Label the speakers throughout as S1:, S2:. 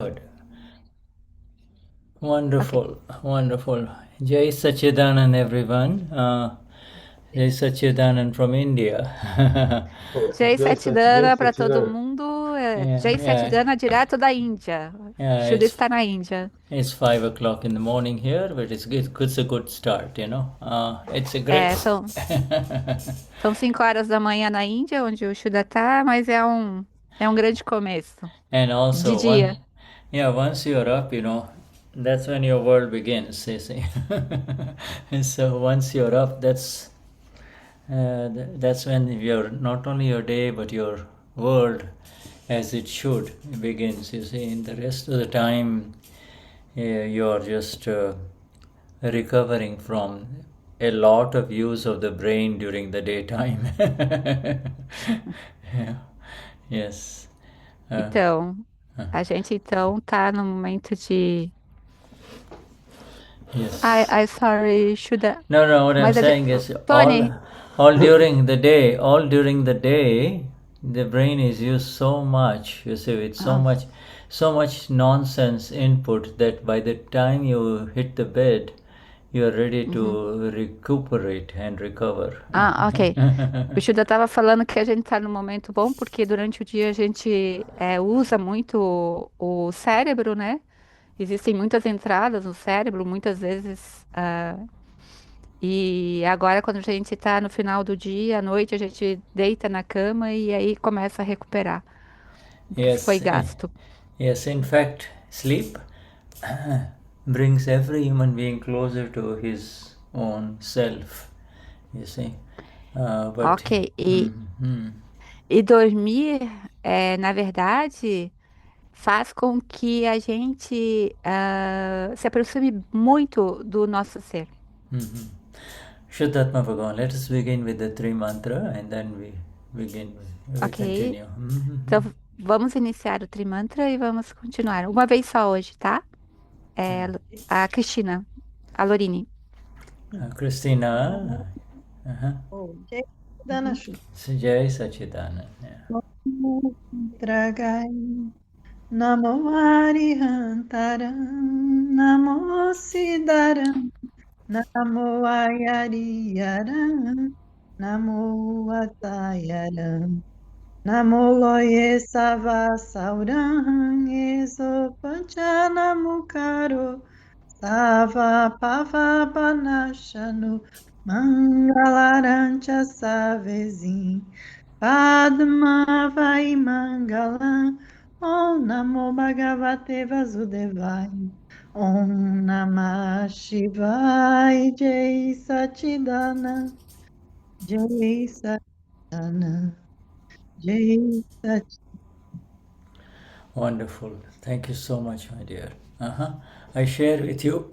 S1: Good. Wonderful, wonderful. Jai Sachidanand, everyone. Jai Sachidanand from India.
S2: Jai
S3: Jai
S2: Satidana para todo
S3: Satchidanand.
S2: mundo.
S1: Yeah,
S2: Jai
S1: yeah,
S2: Satidana direto da Índia.
S1: yeah.
S2: Shuddha está na Índia.
S1: It's 5 o'clock in the morning here, but it's a good start, you know. It's a great.
S2: São 5 horas da manhã na Índia, onde o Shuddha está, mas é um grande começo
S1: And
S2: de
S1: also,
S2: dia.
S1: once you're up, you know, that's when your world begins, they say. And so once you're up, that's when not only your day, but your world, as it should, begins, you see. In the rest of the time, you're just recovering from a lot of use of the brain during the daytime. Yeah. Yes.
S2: Então, a gente então tá no momento de.
S1: Yes.
S2: I sorry, Shuddha.
S1: No, what I'm
S2: Mas
S1: saying is
S2: Tony,
S1: all during the day, the brain is used so much, you see, with so much nonsense input that by the time you hit the bed, you are ready to recuperate and recover.
S2: ok. O Shuddha estava falando que a gente está num momento bom porque durante o dia a gente usa muito o cérebro, né? Existem muitas entradas no cérebro, muitas vezes. E agora, quando a gente está no final do dia, à noite, a gente deita na cama e aí começa a recuperar o que foi gasto.
S1: Yes, in fact, sleep brings every human being closer to his own self, you see.
S2: Ok, e dormir, na verdade, faz com que a gente se aproxime muito do nosso ser.
S1: Shuddhatma Bhagavan, let us begin with the three mantra and then we continue.
S2: Então, vamos iniciar o Trimantra e vamos continuar. Uma vez só hoje, tá? A Cristina, a Lorine.
S1: Christina.
S4: Jai Danashri.
S1: Jai Sachidanand.
S4: Tragai. Namo Arihantaram. Namo Siddharam. Namo Ayariyaram. Namo Atayaram. Namo Loye Savasauram. Esopancha Namukaro. Sava Pava Panashanu. Mangalarancha Savezin. Padma Vai Mangalam. Om Namo Bhagavate Vasudevaya. Om Namah Shivaya. Jai Satchidanand. Jai Satchidanand. Jai Satchidanand.
S1: Wonderful. Thank you so much, my dear. I share with you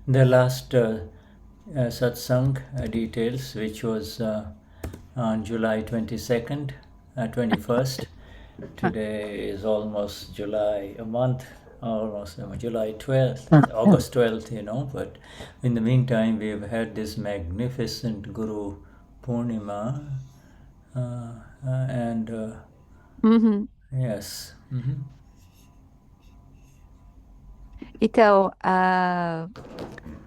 S1: the last satsang details, which was on July 22nd, 21st. Today is almost July, a month, almost July 12th, August 12th, you know. But in the meantime, we've had this magnificent Guru Purnima, and yes.
S2: Então,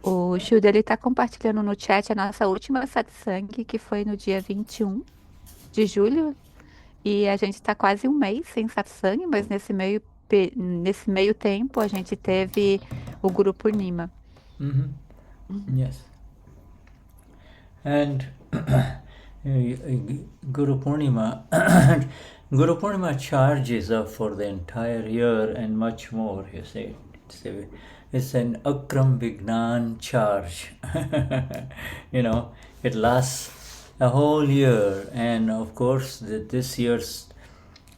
S2: o Shuddha, ele tá compartilhando no chat a nossa última satsang, que foi no dia 21 de julho. E a gente tá quase um mês sem satsang, mas nesse meio tempo a gente teve o Guru Purnima.
S1: Yes. And Guru Purnima, Guru Purnima charges up for the entire year and much more, you see. It's an Akram Vignan charge. You know, it lasts a whole year. And of course, this year's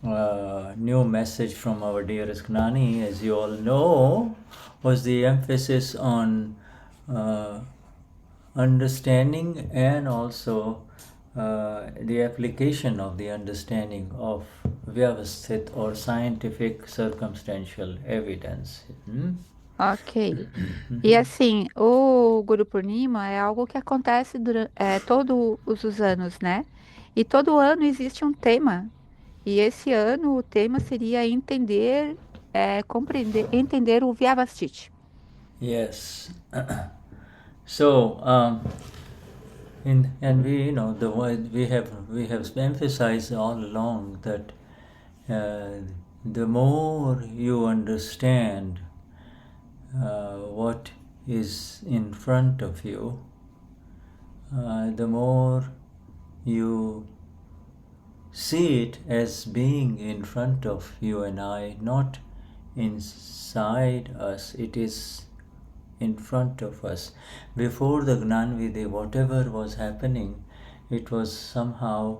S1: new message from our dearest Gnani, as you all know, was the emphasis on understanding and also the application of the understanding of vyavasthit or scientific circumstantial evidence.
S2: Ok. E assim, o Guru Purnima é algo que acontece todos os anos, né? E todo ano existe um tema. E esse ano o tema seria entender compreender, entender o Vyavastiti.
S1: Yes. So, and we, the word we have emphasized all along that the more you understand what is in front of you, the more you see it as being in front of you and I, not inside us. It is in front of us. Before the Gnan Vidhi, whatever was happening, it was somehow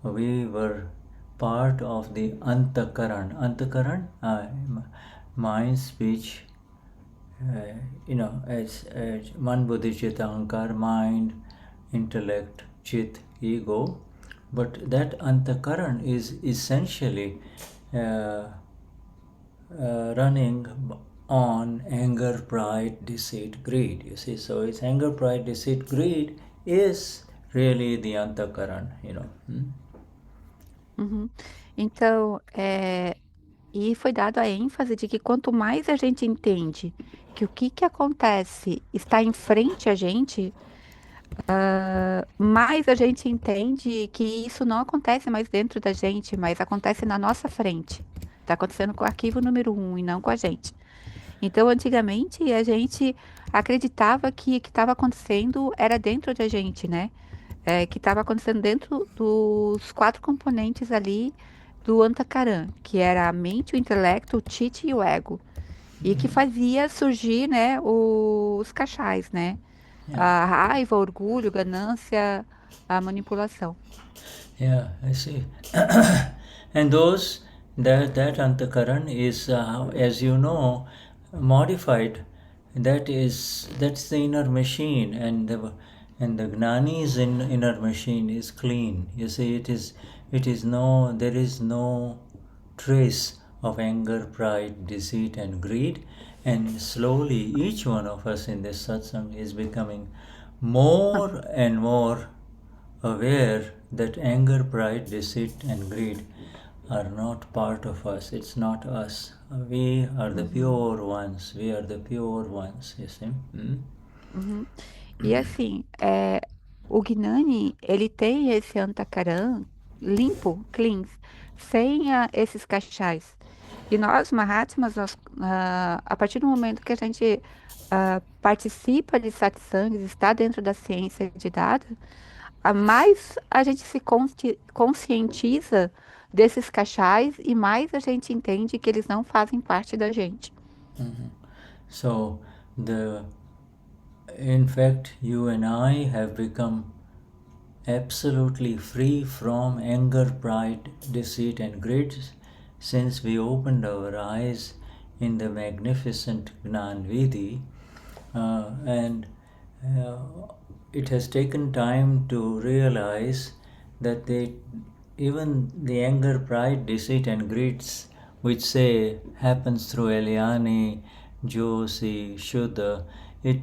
S1: we were part of the antakkaran. Antakkaran, mind, speech, as man, buddhi, chit, ahankar, mind, intellect, chit, ego. But that antakkaran is essentially running on anger, pride, deceit, greed. You see, so it's anger, pride, deceit, greed is really the antakkaran,
S2: Uhum. Então, e foi dado a ênfase de que quanto mais a gente entende que o que acontece está em frente a gente, mais a gente entende que isso não acontece mais dentro da gente, mas acontece na nossa frente. Está acontecendo com o arquivo número 1 e não com a gente. Então, antigamente, a gente acreditava que o que estava acontecendo era dentro da gente, né? Que estava acontecendo dentro dos 4 componentes ali do antakkaran, que era a mente, o intelecto, o chitta e o ego. E que fazia surgir, né, os cachais, né? A raiva, o orgulho, ganância, a manipulação.
S1: Yeah, I see. And that antakkaran is, as you know, modified. That's the inner machine, and the Gnani's inner machine is clean. You see, there is no trace of anger, pride, deceit, and greed. And slowly, each one of us in this satsang is becoming more and more aware that anger, pride, deceit, and greed are not part of us. It's not us. We are the pure ones. We are the pure ones. You see?
S2: Uhum. E assim, o Gnani, ele tem esse antakkaran limpo, clean, sem esses cachais. E nós, Mahatmas, a partir do momento que a gente participa de satsangs, está dentro da ciência de Dada, mais a gente se conscientiza desses cachais e mais a gente entende que eles não fazem parte da gente.
S1: So, in fact, you and I have become absolutely free from anger, pride, deceit, and greed since we opened our eyes in the magnificent Gnan Vidhi, and it has taken time to realize that even the anger, pride, deceit, and greeds, which say happens through Eliani, Josi, Shuddha, it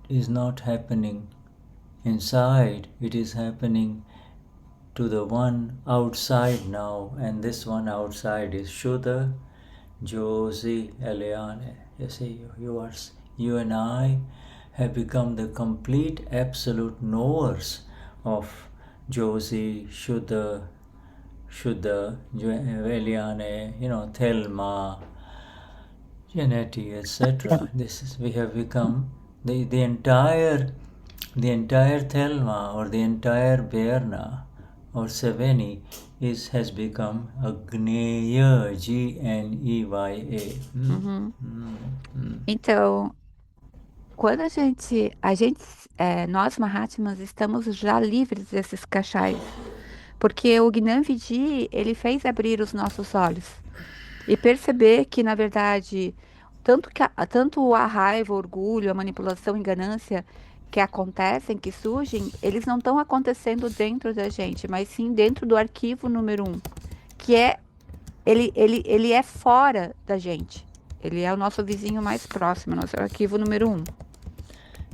S1: is not happening inside. It is happening to the one outside now, and this one outside is Shuddha, Josi, Eliane. You see, you and I have become the complete absolute knowers of Josi, Shuddha, Eliane, Thelma, Vignatti, etc. We have become the entire Thelma or the entire Berna or Seveni has become a gneya, Gneya.
S2: Então, quando nós Mahatmas estamos já livres desses cachais, porque o Gnan Vidhi, ele fez abrir os nossos olhos e perceber que, na verdade, tanto a raiva, o orgulho, a manipulação e ganância que acontecem, que surgem, eles não estão acontecendo dentro da gente, mas sim dentro do arquivo número 1, que ele é fora da gente. Ele é o nosso vizinho mais próximo, nosso arquivo número 1.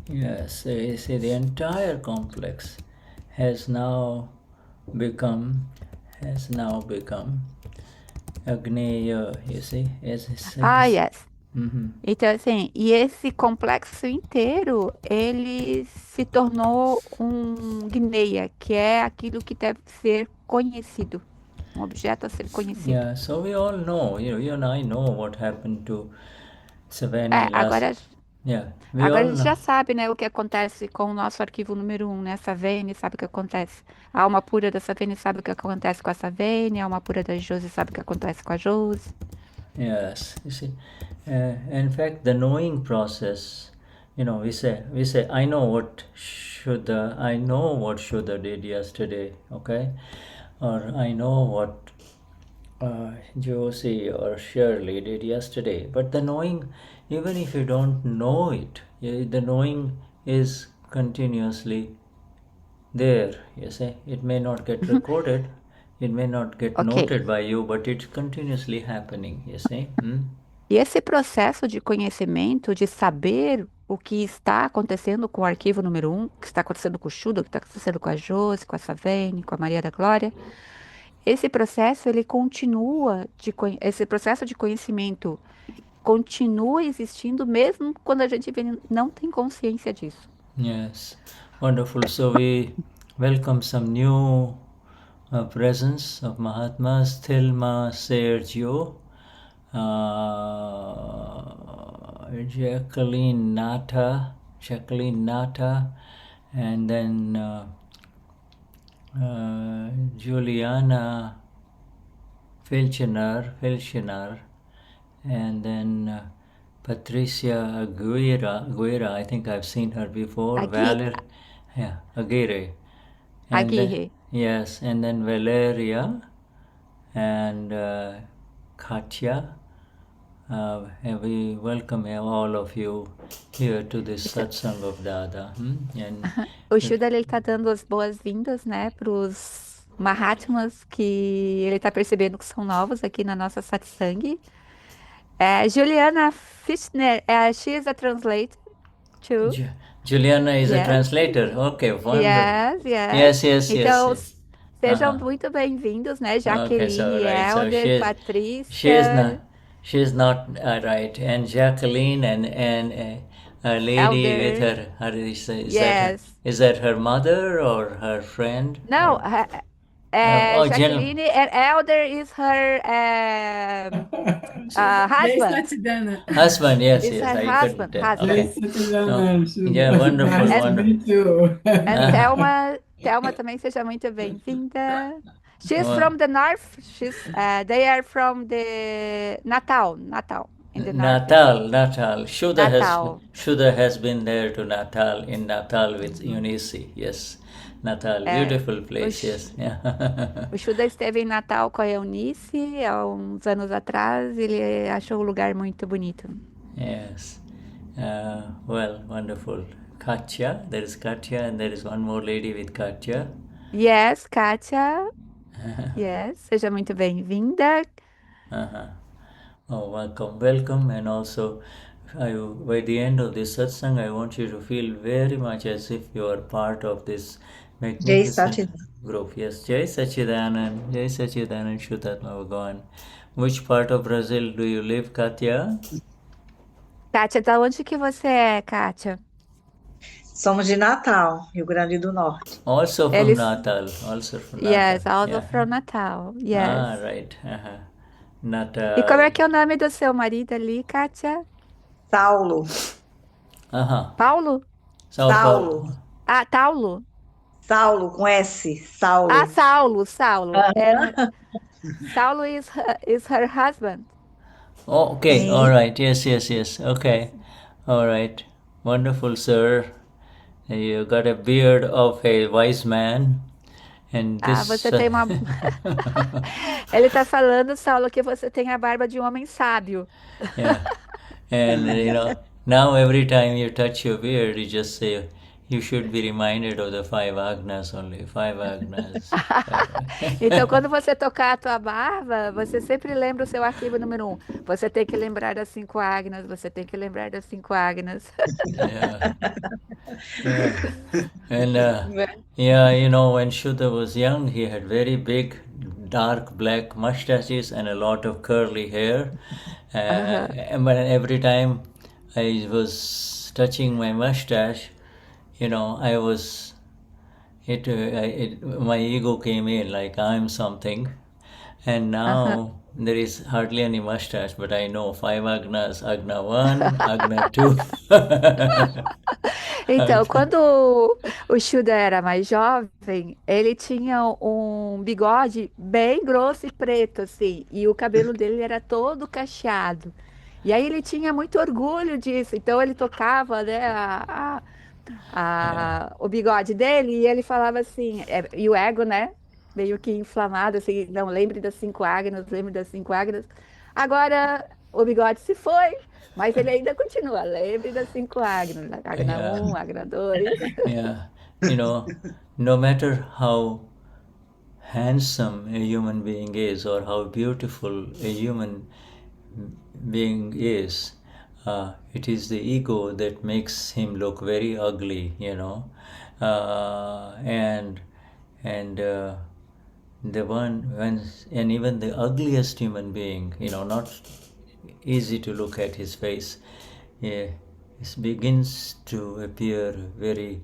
S1: Yes, you see, the entire complex has now become gneya, you see?
S2: Yes. Então, assim, e esse complexo inteiro, ele se tornou um gneya, que é aquilo que deve ser conhecido, um objeto a ser conhecido.
S1: Yeah, so we all know, you and I know what happened to Savannah
S2: Agora
S1: we
S2: a
S1: all
S2: gente
S1: know.
S2: já sabe, né, o que acontece com o nosso arquivo número 1, né? Savane sabe o que acontece. A alma pura da Savane sabe o que acontece com a Savane, a alma pura da Josi sabe o que acontece com a Josi.
S1: Yes, you see, in fact, the knowing process, we say, I know what Shuddha did yesterday, okay, or I know what Josi or Schirley did yesterday. But the knowing, even if you don't know it, the knowing is continuously there. You see, it may not get recorded, it may not get noted by you, but it's continuously happening. You see.
S2: E esse processo de conhecimento, de saber o que está acontecendo com o arquivo número 1, o que está acontecendo com o Shuddha, o que está acontecendo com a Josi, com a Savane, com a Maria da Glória, esse processo ele continua, esse processo de conhecimento continua existindo mesmo quando a gente não tem consciência disso.
S1: Yes, wonderful. So we welcome some new presence of Mahatmas, Thelma Sergio, Jacqueline Nata, and then Juliana Filchener, and then Patricia Aguirre, I think I've seen her before. Aguirre. And
S2: Aguirre.
S1: Yes, and then Valeria and Katya. And we welcome all of you here to this satsang of Dada.
S2: O Shuddha ele está dando as boas-vindas, né, para os Mahatmas que ele está percebendo que são novos aqui na nossa satsang. Juliana Fischner, she is a translator too.
S1: Juliana is a translator. Okay, wonderful.
S2: Yes. Então,
S1: yes.
S2: Sejam muito bem-vindos, né, Jaqueline, Elder,
S1: Patricia. She's not right. And Jacqueline and a lady
S2: Elder.
S1: with her, is that her mother or her friend?
S2: No, Jacqueline and Elder is her husband.
S1: Husband, yes.
S2: Her husband.
S1: Okay. Yeah, wonderful.
S2: And Thelma também seja muito bem-vinda. She's from the north. They are from the Natal. In the
S1: Natal. Shuddha has been there to Natal, in Natal with Eunice. Yes. Natal, beautiful place, yes.
S2: O Shuddha esteve em Natal com a Eunice há uns anos atrás. Ele achou o lugar muito bonito.
S1: Yes. Well, wonderful. Katya, there is Katya, and there is one more lady with Katya.
S2: Yes, Katya. Yes, seja muito bem-vinda.
S1: Oh, welcome. And also, by the end of this satsang, I want you to feel very much as if you are part of this magnificent group. Yes, Jai Sachidanand, Shuddhatma Bhagavan. Which part of Brazil do you live, Katya?
S2: Katya, da onde que você é, Katya?
S3: Somos de Natal, Rio Grande do Norte.
S1: Also from Natal.
S2: Yes, also from Natal. Yes.
S1: Right. Natal.
S2: E como é que é o nome do seu marido ali, Katya?
S3: Saulo.
S2: Paulo?
S3: Saulo.
S2: Taulo.
S3: Saulo, com S. Saulo.
S2: Saulo. Saulo is her husband.
S1: Oh, okay. All right. Yes. Okay. All right. Wonderful, sir. You got a beard of a wise man. And this...
S2: você tem uma... Ele está falando, Saulo, que você tem a barba de um homem sábio.
S1: Yeah. And, now every time you touch your beard, you just say, you should be reminded of the 5 agnas only. 5 agnas.
S2: Então, quando você tocar a tua barba, você sempre lembra o seu arquivo número 1. Você tem que lembrar das 5 agnas,
S1: And, when Shuddha was young, he had very big dark black mustaches and a lot of curly hair. But every time I was touching my mustache, I was my ego came in like I'm something, and now there is hardly any mustache, but I know 5 agnas, agna 1, agna 2.
S2: Então, quando o Shuddha era mais jovem, ele tinha um bigode bem grosso e preto, assim, e o cabelo dele era todo cacheado. E aí ele tinha muito orgulho disso, então ele tocava, né, o bigode dele e ele falava assim, e o ego, né, meio que inflamado, assim, não, lembre das 5 agnas, lembre das 5 agnas. Agora o bigode se foi, mas ele ainda continua, lembre das 5 agnas, agna
S1: Yeah.
S2: 1, agna 2.
S1: Yeah, no matter how handsome a human being is or how beautiful a human being is, it is the ego that makes him look very ugly, and the one and even the ugliest human being, not easy to look at his face, it begins to appear very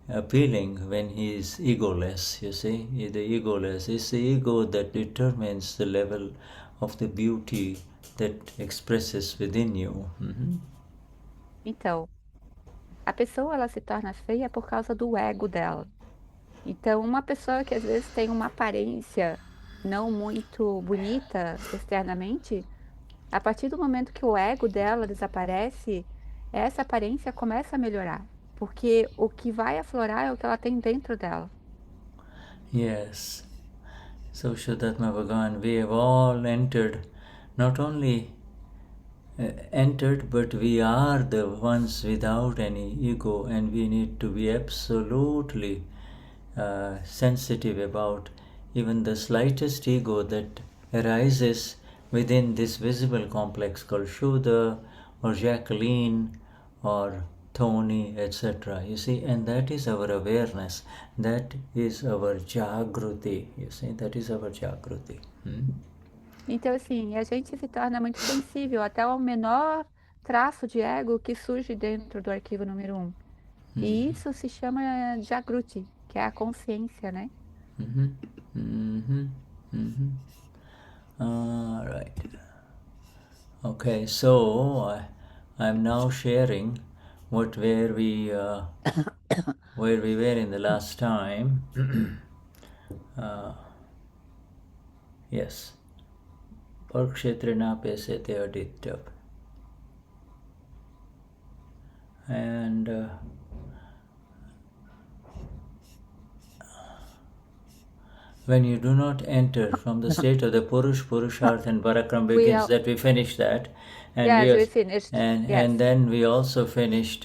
S1: appealing when he is egoless. You see, the egoless is the ego that determines the level of the beauty that expresses within you.
S2: Então, a pessoa ela se torna feia por causa do ego dela. Então, uma pessoa que às vezes tem uma aparência não muito bonita externamente, a partir do momento que o ego dela desaparece, essa aparência começa a melhorar, porque o que vai aflorar é o que ela tem dentro dela.
S1: Yes. So Shuddhatma Bhagavan, we have all entered, not only entered, but we are the ones without any ego, and we need to be absolutely sensitive about even the slightest ego that arises within this visible complex called Shuddha or Jacqueline or Tony, etc. You see, and that is our awareness, that is our Jagruti. You see, that is our Jagruti.
S2: Então, assim, a gente se torna muito sensível até ao menor traço de ego que surge dentro do arquivo número 1. E isso se chama Jagruti, que é a consciência, né?
S1: All right. Okay, so I'm now sharing where we were in the last time. Yes. Parkshetrina pesete adityap. And when you do not enter from the state of the Purush, Purusharth and Parakram begins, that we finished that. And
S2: Yes, we finished.
S1: And then we also finished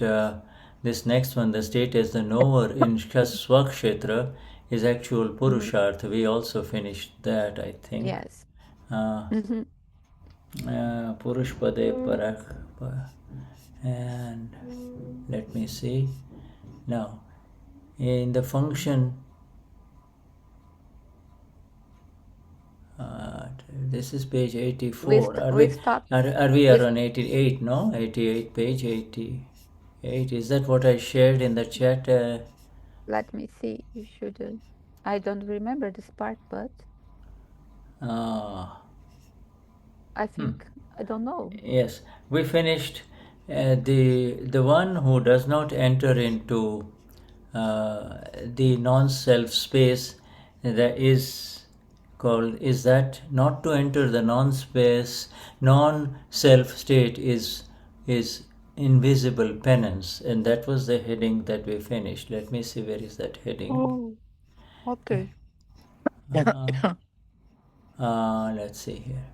S1: this next one, the state as the knower in Swakshetra is actual Purusharth. We also finished that, I think.
S2: Yes.
S1: Purush Pade Parak. And let me see. Now, in the function, this is page 84. Are we on 88? No, 88, page 88. Is that what I shared in the chat?
S2: Let me see. You should. I don't remember this part, but I think I don't know.
S1: Yes, we finished the one who does not enter into the non-self space, that is called, is that not to enter the non-space, non-self state is invisible penance, and that was the heading that we finished. Let me see, where is that heading?
S2: Oh, okay.
S1: Let's see here.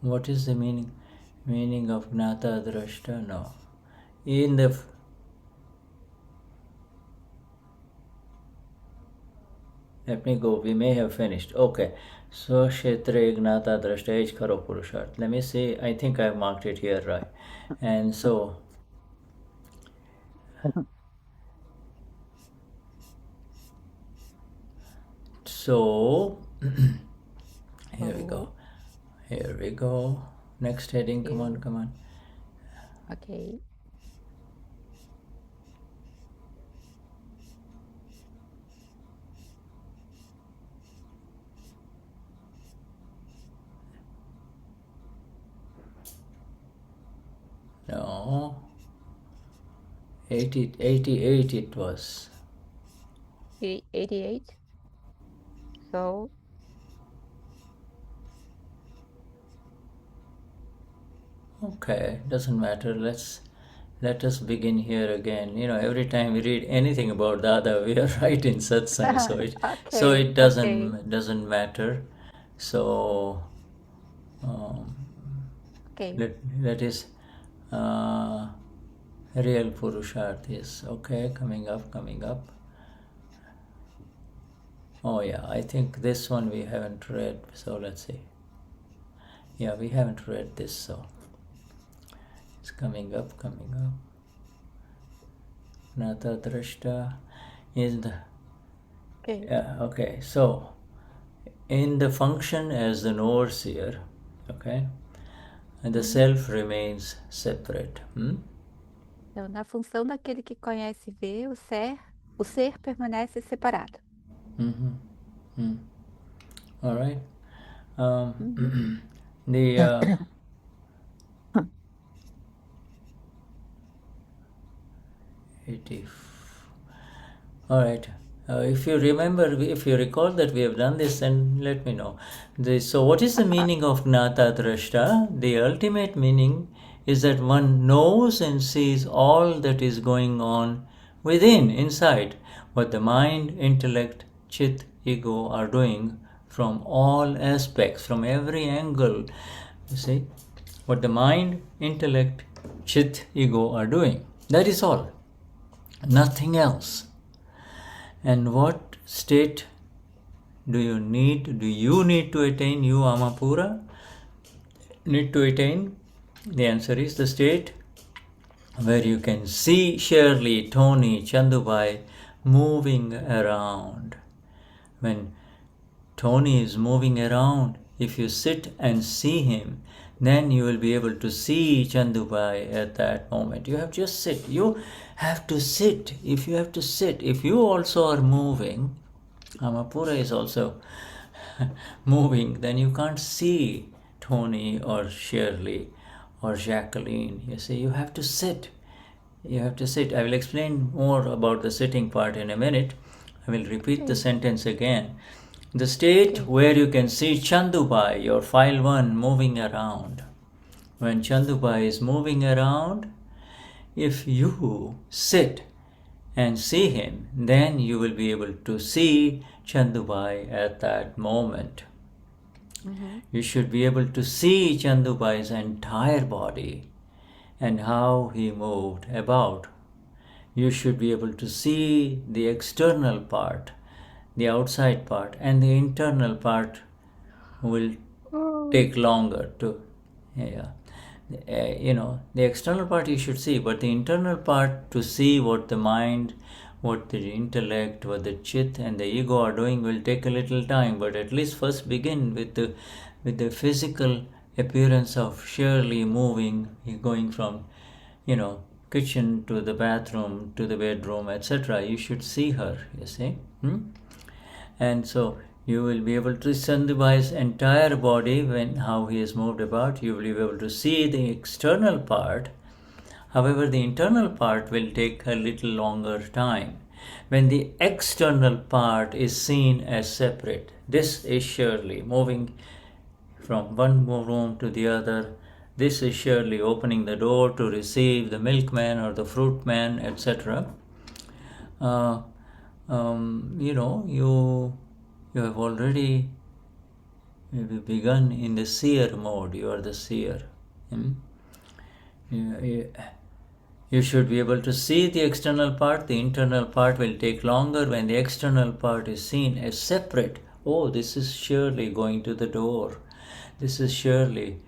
S1: What is the meaning of Gnata Drashta? No. In the let me go, we may have finished. Okay. So Kshetre Gnata Drashta Ej Kharo Purusharth. Let me see, I think I marked it here right. And so So, here we go. Here we go. Next heading. Come on, come on.
S2: Ok.
S1: No. 88 it was.
S2: 88. So,
S1: Okay, doesn't matter. Let us begin here again. You know, every time we read anything about Dada, we are right in satsang, so
S2: okay,
S1: it doesn't matter. So
S2: okay.
S1: that is real Purusharth is okay. Coming up. Oh yeah, I think this one we haven't read. So let's see. Yeah, we haven't read this, so it's coming up. Nata Drashta is the
S2: Okay.
S1: yeah, okay. So in the function as the knower-seer, okay, and the self remains separate.
S2: Então, na função daquele que conhece e vê, o ser permanece separado.
S1: All right. The 80. All right. If you recall that we have done this, then let me know. So what is the meaning of Gnata Drashta? The ultimate meaning is that one knows and sees all that is going on within, inside, what the mind, intellect, chit, ego are doing from all aspects, from every angle. You see, what the mind, intellect, chit, ego are doing. That is all. Nothing else. And what state do you need to attain, you Amapura? Need to attain? The answer is the state where you can see Schirley, Tony, Chandubai moving around. When Tony is moving around, if you sit and see him, then you will be able to see Chandubai at that moment. You have to just sit. You have to sit. If you also are moving, Amapura is also moving, then you can't see Tony or Shirley or Jacqueline. You see, you have to sit. I will explain more about the sitting part in a minute. I will repeat the sentence again. The state where you can see Chandubai, your file 1, moving around. When Chandubai is moving around, if you sit and see him, then you will be able to see Chandubai at that moment. You should be able to see Chandubai's entire body and how he moved about. You should be able to see the external part, the outside part, and the internal part will take longer to, the external part you should see, but the internal part, to see what the mind, what the intellect, what the chit and the ego are doing, will take a little time. But at least first begin with the physical appearance of Shirley moving, going from, kitchen to the bathroom to the bedroom, etc. You should see her, you see. And so you will be able to see Sandubai's entire body, how he has moved about. You will be able to see the external part. However, the internal part will take a little longer time. When the external part is seen as separate, this is Shirley moving from one room to the other. This is Shirley opening the door to receive the milkman or the fruit man, etc. You have already begun in the seer mode. You are the seer. You should be able to see the external part. The internal part will take longer. When the external part is seen as separate, oh, this is Shirley going to the door. This is Shirley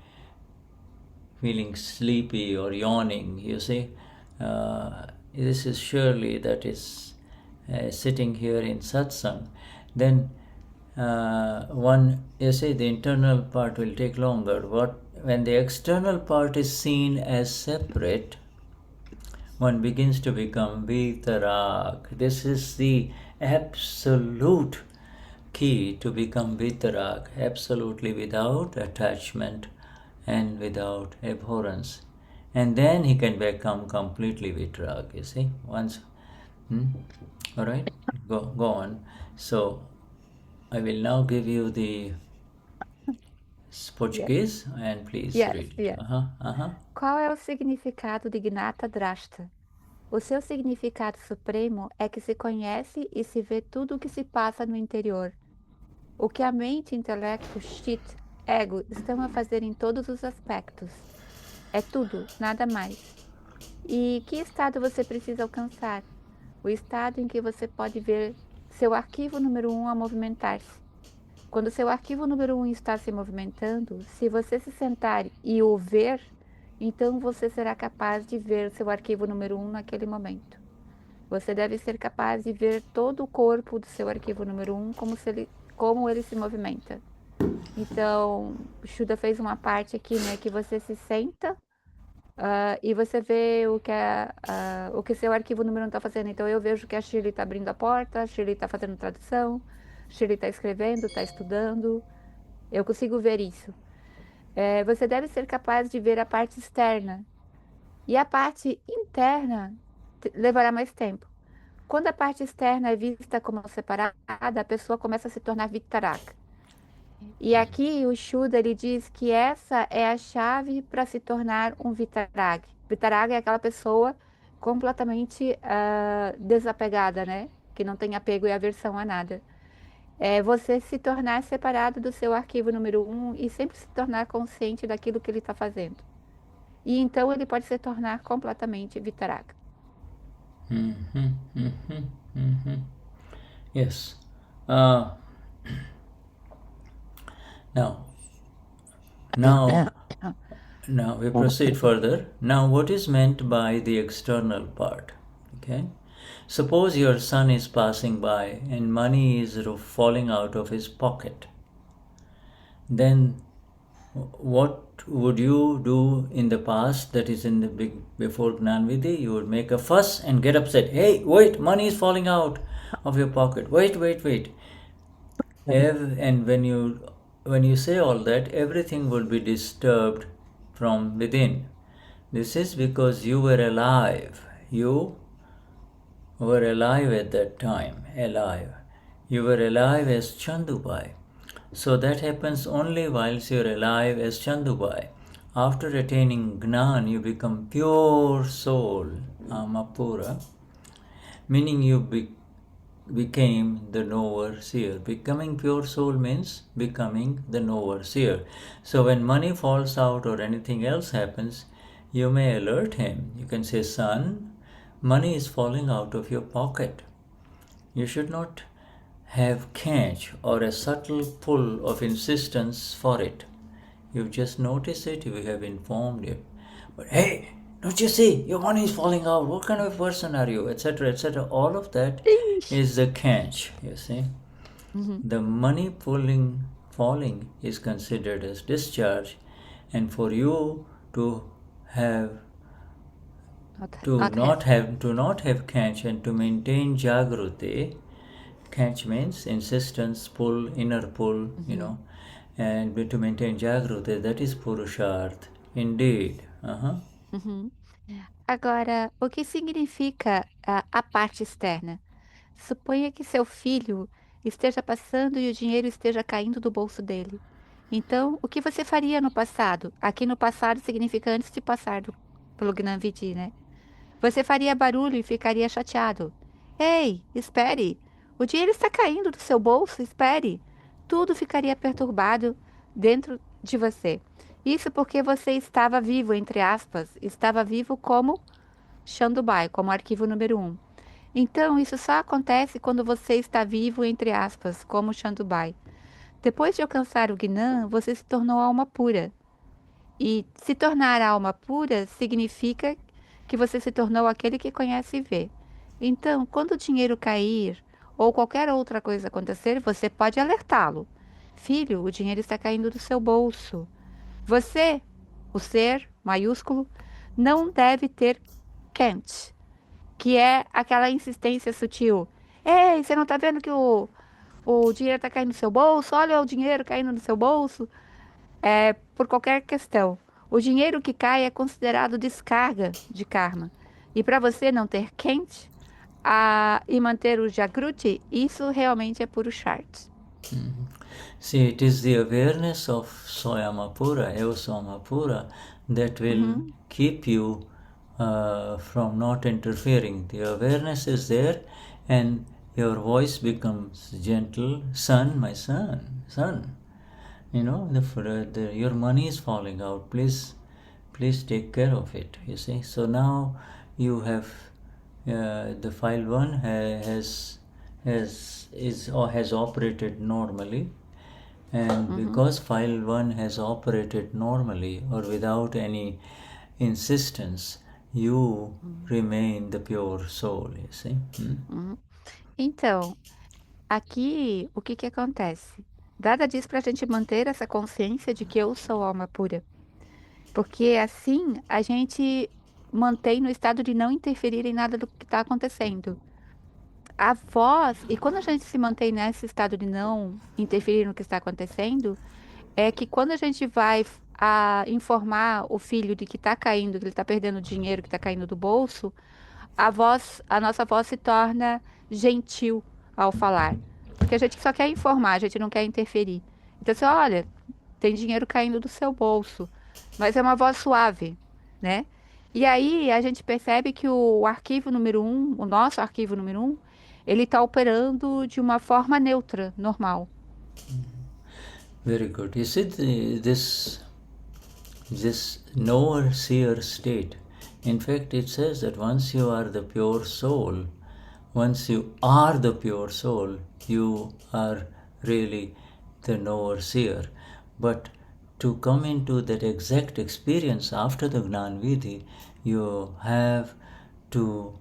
S1: feeling sleepy or yawning, you see. this is Schirley that is sitting here in satsang, then you say the internal part will take longer. When the external part is seen as separate, one begins to become vitarag. This is the absolute key to become vitarag, absolutely without attachment and without abhorrence. And then he can become completely vitarag, you see. Once, all right, go on. So I will now give you the Portuguese and please read it.
S2: Qual é o significado de Gnata Drashta? O seu significado supremo é que se conhece e se vê tudo o que se passa no interior. O que a mente, intelecto, chit, ego estão a fazer em todos os aspectos. É tudo, nada mais. E que estado você precisa alcançar? O estado em que você pode ver seu arquivo número 1 a movimentar-se. Quando seu arquivo número 1 está se movimentando, se você se sentar e o ver, então você será capaz de ver seu arquivo número 1 naquele momento. Você deve ser capaz de ver todo o corpo do seu arquivo número 1 como ele se movimenta. Então, o Shuddha fez uma parte aqui, né, que você se senta e você vê o que seu arquivo número 1 está fazendo. Então, eu vejo que a Schirley está abrindo a porta, a Schirley está fazendo tradução, a Schirley está escrevendo, está estudando. Eu consigo ver isso. Você deve ser capaz de ver a parte externa. E a parte interna levará mais tempo. Quando a parte externa é vista como separada, a pessoa começa a se tornar vitarag. E aqui o Shuddha ele diz que essa é a chave para se tornar um vitarag. Vitarag é aquela pessoa completamente desapegada, né? Que não tem apego e aversão a nada. É você se tornar separado do seu arquivo número 1 e sempre se tornar consciente daquilo que ele está fazendo. E então ele pode se tornar completamente vitarag.
S1: Yes. Now we proceed further. Now, what is meant by the external part? Okay. Suppose your son is passing by and money is falling out of his pocket. Then what would you do in the past, that is in the before Gnan Vidhi? You would make a fuss and get upset. Hey, wait, money is falling out of your pocket. Wait. And when you say all that, everything will be disturbed from within. This is because you were alive. You were alive at that time, alive. You were alive as Chandubai. So that happens only whilst you are alive as Chandubai. After attaining Gnan, you become pure soul, Amapura, meaning you became the knower seer. Becoming pure soul means becoming the knower seer. So when money falls out or anything else happens, you may alert him. You can say, son, money is falling out of your pocket. You should not have catch or a subtle pull of insistence for it. You just notice it, you have informed him. But hey, don't you see, your money is falling out, what kind of person are you, etc., etc. All of that is the catch, you see. The money falling is considered as discharge, and for you to not have catch and to maintain jagruti. Catch means insistence, pull, inner pull, and to maintain jagruti, that is purusharth, indeed.
S2: Agora, o que significa a parte externa? Suponha que seu filho esteja passando e o dinheiro esteja caindo do bolso dele. Então, o que você faria no passado? Aqui no passado significa antes de passar pelo Gnan Vidhi, né? Você faria barulho e ficaria chateado. Ei, espere! O dinheiro está caindo do seu bolso, espere! Tudo ficaria perturbado dentro de você. Isso porque você estava vivo, entre aspas, estava vivo como Chandubai, como arquivo número 1. Então, isso só acontece quando você está vivo, entre aspas, como Chandubai. Depois de alcançar o Gnan, você se tornou alma pura. E se tornar alma pura significa que você se tornou aquele que conhece e vê. Então, quando o dinheiro cair ou qualquer outra coisa acontecer, você pode alertá-lo. Filho, o dinheiro está caindo do seu bolso. Você, o ser maiúsculo, não deve ter can't, que é aquela insistência sutil. Ei, você não está vendo que o dinheiro está caindo no seu bolso? Olha o dinheiro caindo no seu bolso. É por qualquer questão. O dinheiro que cai é considerado descarga de karma. E para você não ter quente e manter o Jagruti, isso realmente é puro chart.
S1: See, it is the awareness of Soyamapura, Eva Soyamapura, that will keep you from not interfering. The awareness is there, and your voice becomes gentle. Son, my son. You know, your money is falling out. Please take care of it. You see. So now you have the file 1 has operated normally, and because file 1 has operated normally or without any insistence, you remain the pure soul. You see.
S2: Então, aqui, o que acontece? Dada diz para a gente manter essa consciência de que eu sou alma pura. Porque assim a gente mantém no estado de não interferir em nada do que está acontecendo. A voz, e quando a gente se mantém nesse estado de não interferir no que está acontecendo, é que quando a gente vai informar o filho de que está caindo, que ele está perdendo dinheiro, que está caindo do bolso, a nossa voz se torna gentil ao falar. Porque a gente só quer informar, a gente não quer interferir. Então, você olha, tem dinheiro caindo do seu bolso, mas é uma voz suave, né? E aí a gente percebe que o arquivo número 1, o nosso arquivo número 1, ele está operando de uma forma neutra, normal.
S1: Very good. You see, this knower seer state, in fact, it says that once you are the pure soul, you are really the knower seer. But to come into that exact experience after the Gnan Vidhi, you have to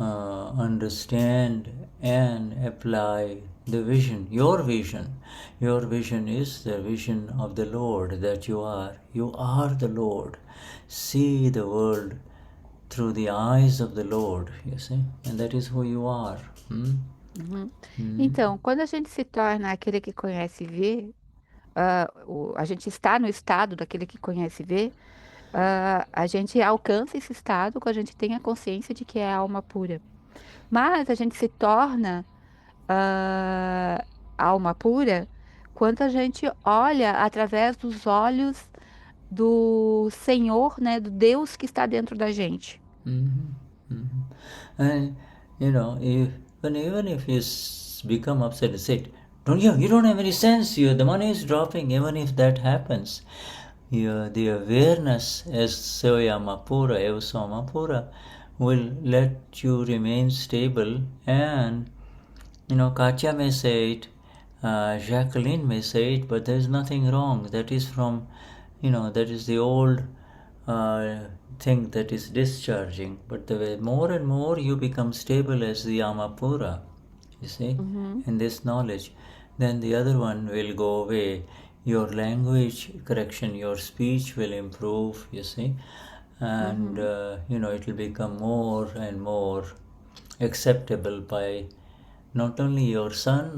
S1: understand and apply the vision, your vision. Your vision is the vision of the Lord that you are. You are the Lord. See the world through the eyes of the Lord, you see, and that is who you are.
S2: Então, quando a gente se torna aquele que conhece e vê, a gente está no estado daquele que conhece e vê, a gente alcança esse estado quando a gente tem a consciência de que é alma pura. Mas a gente se torna alma pura quando a gente olha através dos olhos do Senhor, né, do Deus que está dentro da gente.
S1: And you know, even if you become upset and say, you don't have any sense, the money is dropping, even if that happens, the awareness as Soyamapura, Eva Soyamapura, will let you remain stable. And Katya may say it, Jacqueline may say it, but there is nothing wrong. That is from, that is the old thing that is discharging. But the way more and more you become stable as the Amapura, you see, in this knowledge, then the other one will go away. Your language correction, your speech will improve, you see, and it will become more and more acceptable by not only your son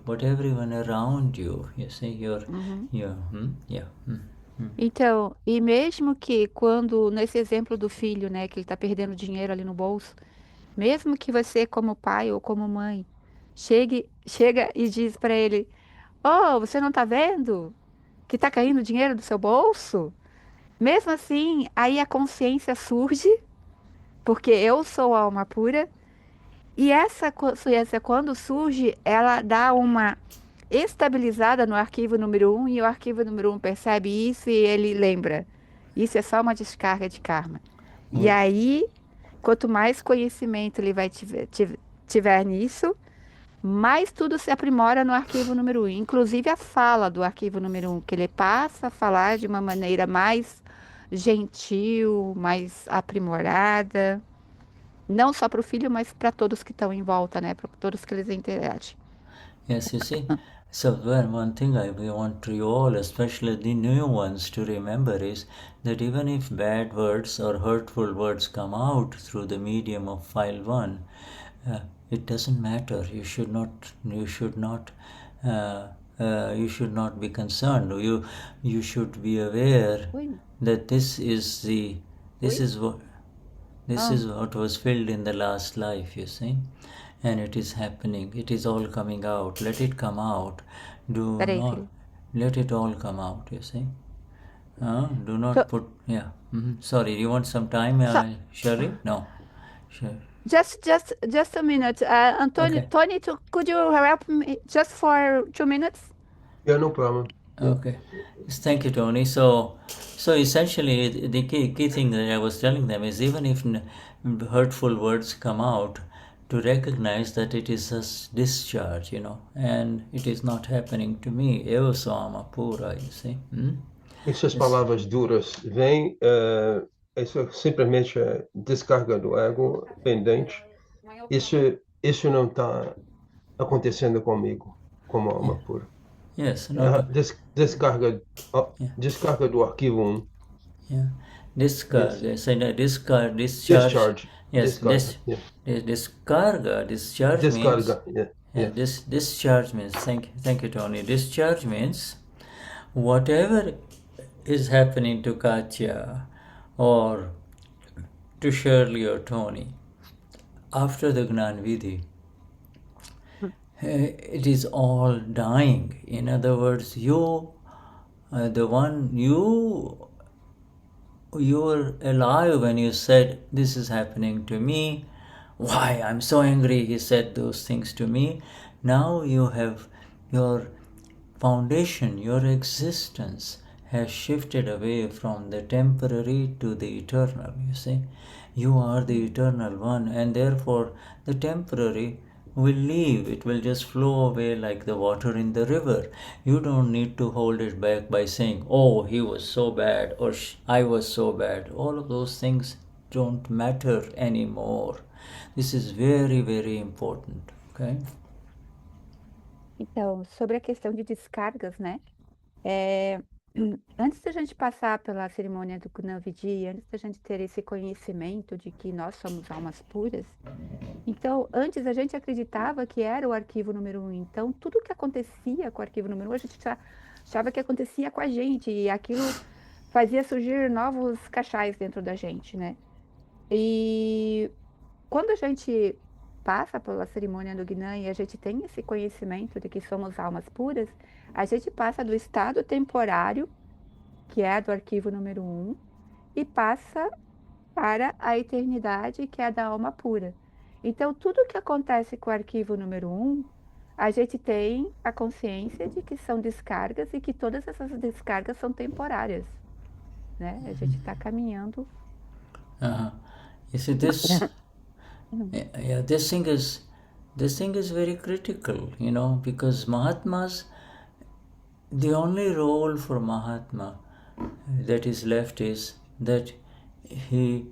S1: but everyone around you. You see,
S2: Então, e mesmo que quando, nesse exemplo do filho, né, que ele está perdendo dinheiro ali no bolso, mesmo que você, como pai ou como mãe, chega e diz para ele, oh, você não está vendo que está caindo dinheiro do seu bolso? Mesmo assim, aí a consciência surge, porque eu sou a alma pura, e essa consciência, quando surge, ela dá uma estabilizada no arquivo número 1, e o arquivo número 1 percebe isso e ele lembra. Isso é só uma descarga de karma. E aí, quanto mais conhecimento ele vai tiver nisso, mais tudo se aprimora no arquivo número 1. Inclusive a fala do arquivo número 1, que ele passa a falar de uma maneira mais gentil, mais aprimorada, não só para o filho, mas para todos que estão em volta, né? Para todos que eles interagem.
S1: Yes, you see. So one thing I want you all, especially the new ones, to remember is that even if bad words or hurtful words come out through the medium of file 1, it doesn't matter. You should not be concerned. You should be aware
S2: Ui.
S1: that this is what was filled in the last life, you see, and it is happening. It is all coming out. Let it come out. Do
S2: Peraí,
S1: not
S2: filho.
S1: let it all come out, you see. Do not
S2: So-
S1: put. Yeah. Sorry, you want some time, Shirley? No. Sure.
S2: Just a minute. Antonio,
S1: Okay.
S2: Tony, could you help me just for 2 minutes?
S5: Yeah, no problem. Yeah.
S1: Okay. Yes, thank you, Tony. So essentially, the key thing that I was telling them is even if hurtful words come out, to recognize that it is a discharge, and it is not happening to me. Eu sou uma pura, you see.
S5: Essas palavras duras vêm, isso é simplesmente descarga do ego pendente. Isso não está acontecendo comigo, como alma pura.
S1: Yes. No.
S5: Descarga do arquivo 1.
S1: Yeah. Discharge.
S5: Yes.
S1: Discharge.
S5: Discharge.
S1: Yes.
S5: Descarga.
S1: Descarga. Discharge means.
S5: Descarga. Yeah.
S1: Discharge means. Thank you, Tony. Discharge means whatever is happening to Katya or to Schirley or Tony after the Gnan Vidhi, it is all dying. In other words, you were alive when you said, this is happening to me. Why? I'm so angry he said those things to me. Now you have your foundation, your existence has shifted away from the temporary to the eternal, you see. You are the eternal one, and therefore the temporary will leave. It will just flow away like the water in the river. You don't need to hold it back by saying, oh, he was so bad, or I was so bad. All of those things don't matter anymore. This is very, very important, okay?
S2: Então, sobre a questão de descargas, né? Antes da gente passar pela cerimônia do Gnan Vidhi, antes da gente ter esse conhecimento de que nós somos almas puras, então, antes a gente acreditava que era o arquivo número 1. Então, tudo que acontecia com o arquivo número 1, a gente achava que acontecia com a gente, e aquilo fazia surgir novos cachais dentro da gente, né? E quando a gente passa pela cerimônia do Gnan e a gente tem esse conhecimento de que somos almas puras, a gente passa do estado temporário, que é do arquivo número 1, e passa para a eternidade, que é da alma pura. Então, tudo que acontece com o arquivo número 1, a gente tem a consciência de que são descargas e que todas essas descargas são temporárias, né? A gente está caminhando.
S1: You see, this thing is very critical, because Mahatmas, the only role for Mahatma that is left is that he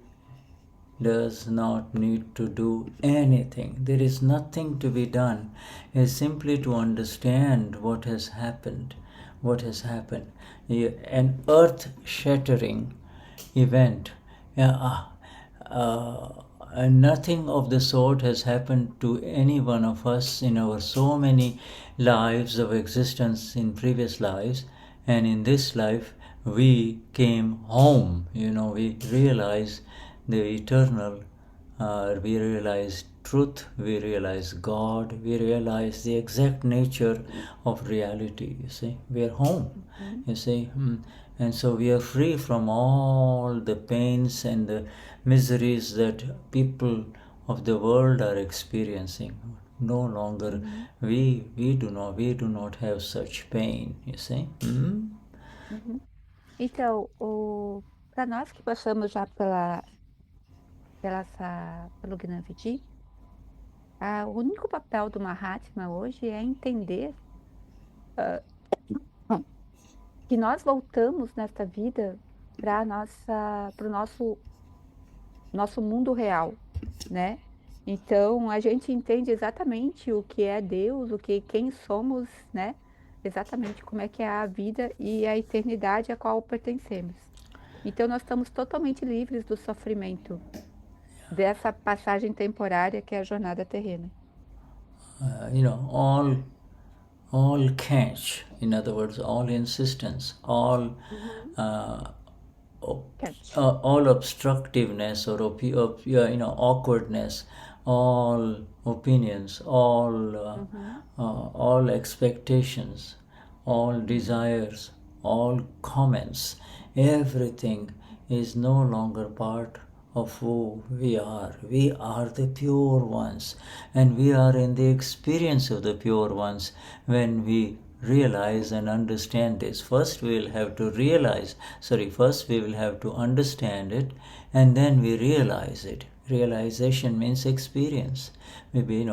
S1: does not need to do anything. There is nothing to be done. It's simply to understand what has happened. An earth-shattering event. Nothing of the sort has happened to any one of us in our so many lives of existence in previous lives, and in this life we came home. We realized the eternal, we realized truth, we realized God, we realized the exact nature of reality, you see. We are home, you see. And so we are free from all the pains and the miseries that people of the world are experiencing. No longer, we do not have such pain, you see.
S2: Então, para nós que passamos já pelo Gnan Vidhi, o único papel do Mahatma hoje é entender que nós voltamos nesta vida para o nosso mundo real, né? Então a gente entende exatamente o que é Deus, quem somos, né? Exatamente como é que é a vida e a eternidade a qual pertencemos. Então nós estamos totalmente livres do sofrimento dessa passagem temporária que é a jornada terrena.
S1: All catch, in other words, all insistence, all
S2: Catch.
S1: all obstructiveness or awkwardness, all opinions, all expectations, all desires, all comments, everything is no longer part of who we are. We are the pure ones, and we are in the experience of the pure ones when we realize and understand this. First we will have to understand it, and then we realize it. Realization means experience, maybe,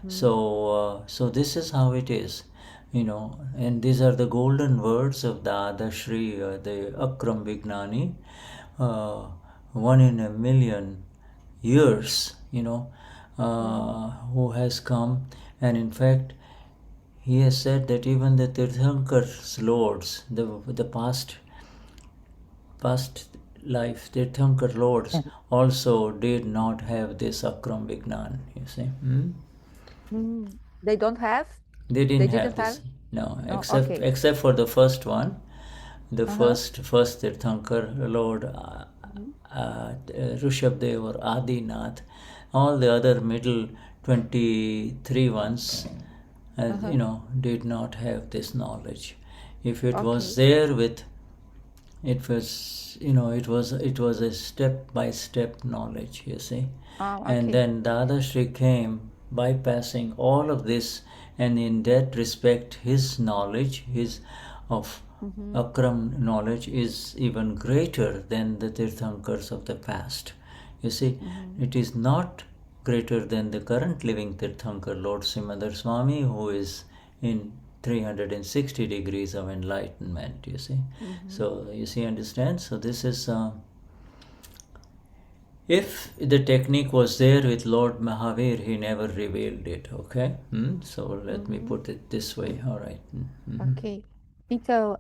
S1: so this is how it is, and these are the golden words of Dada Shri, the Akram Vignan, one in a million years, who has come, and in fact he has said that even the Tirthankars lords, the past life Tirthankar lords also did not have this Akram Vignan, you see.
S2: They don't have?
S1: They didn't have this. No, except for the first one, the first Tirthankar Lord Rishabdev or Adinath. All the other middle 23 ones, did not have this knowledge. If it was there it was a step-by-step knowledge, you see. And then Dada Shri came bypassing all of this, and in that respect his knowledge, of Akram knowledge is even greater than the Tirthankars of the past. You see, it is not greater than the current living Tirthankar, Lord Simandar Swami, who is in 360 degrees of enlightenment, you see. So, understand? So this is, if the technique was there with Lord Mahavir, he never revealed it, okay? So let me put it this way, all right.
S2: Ok. Então,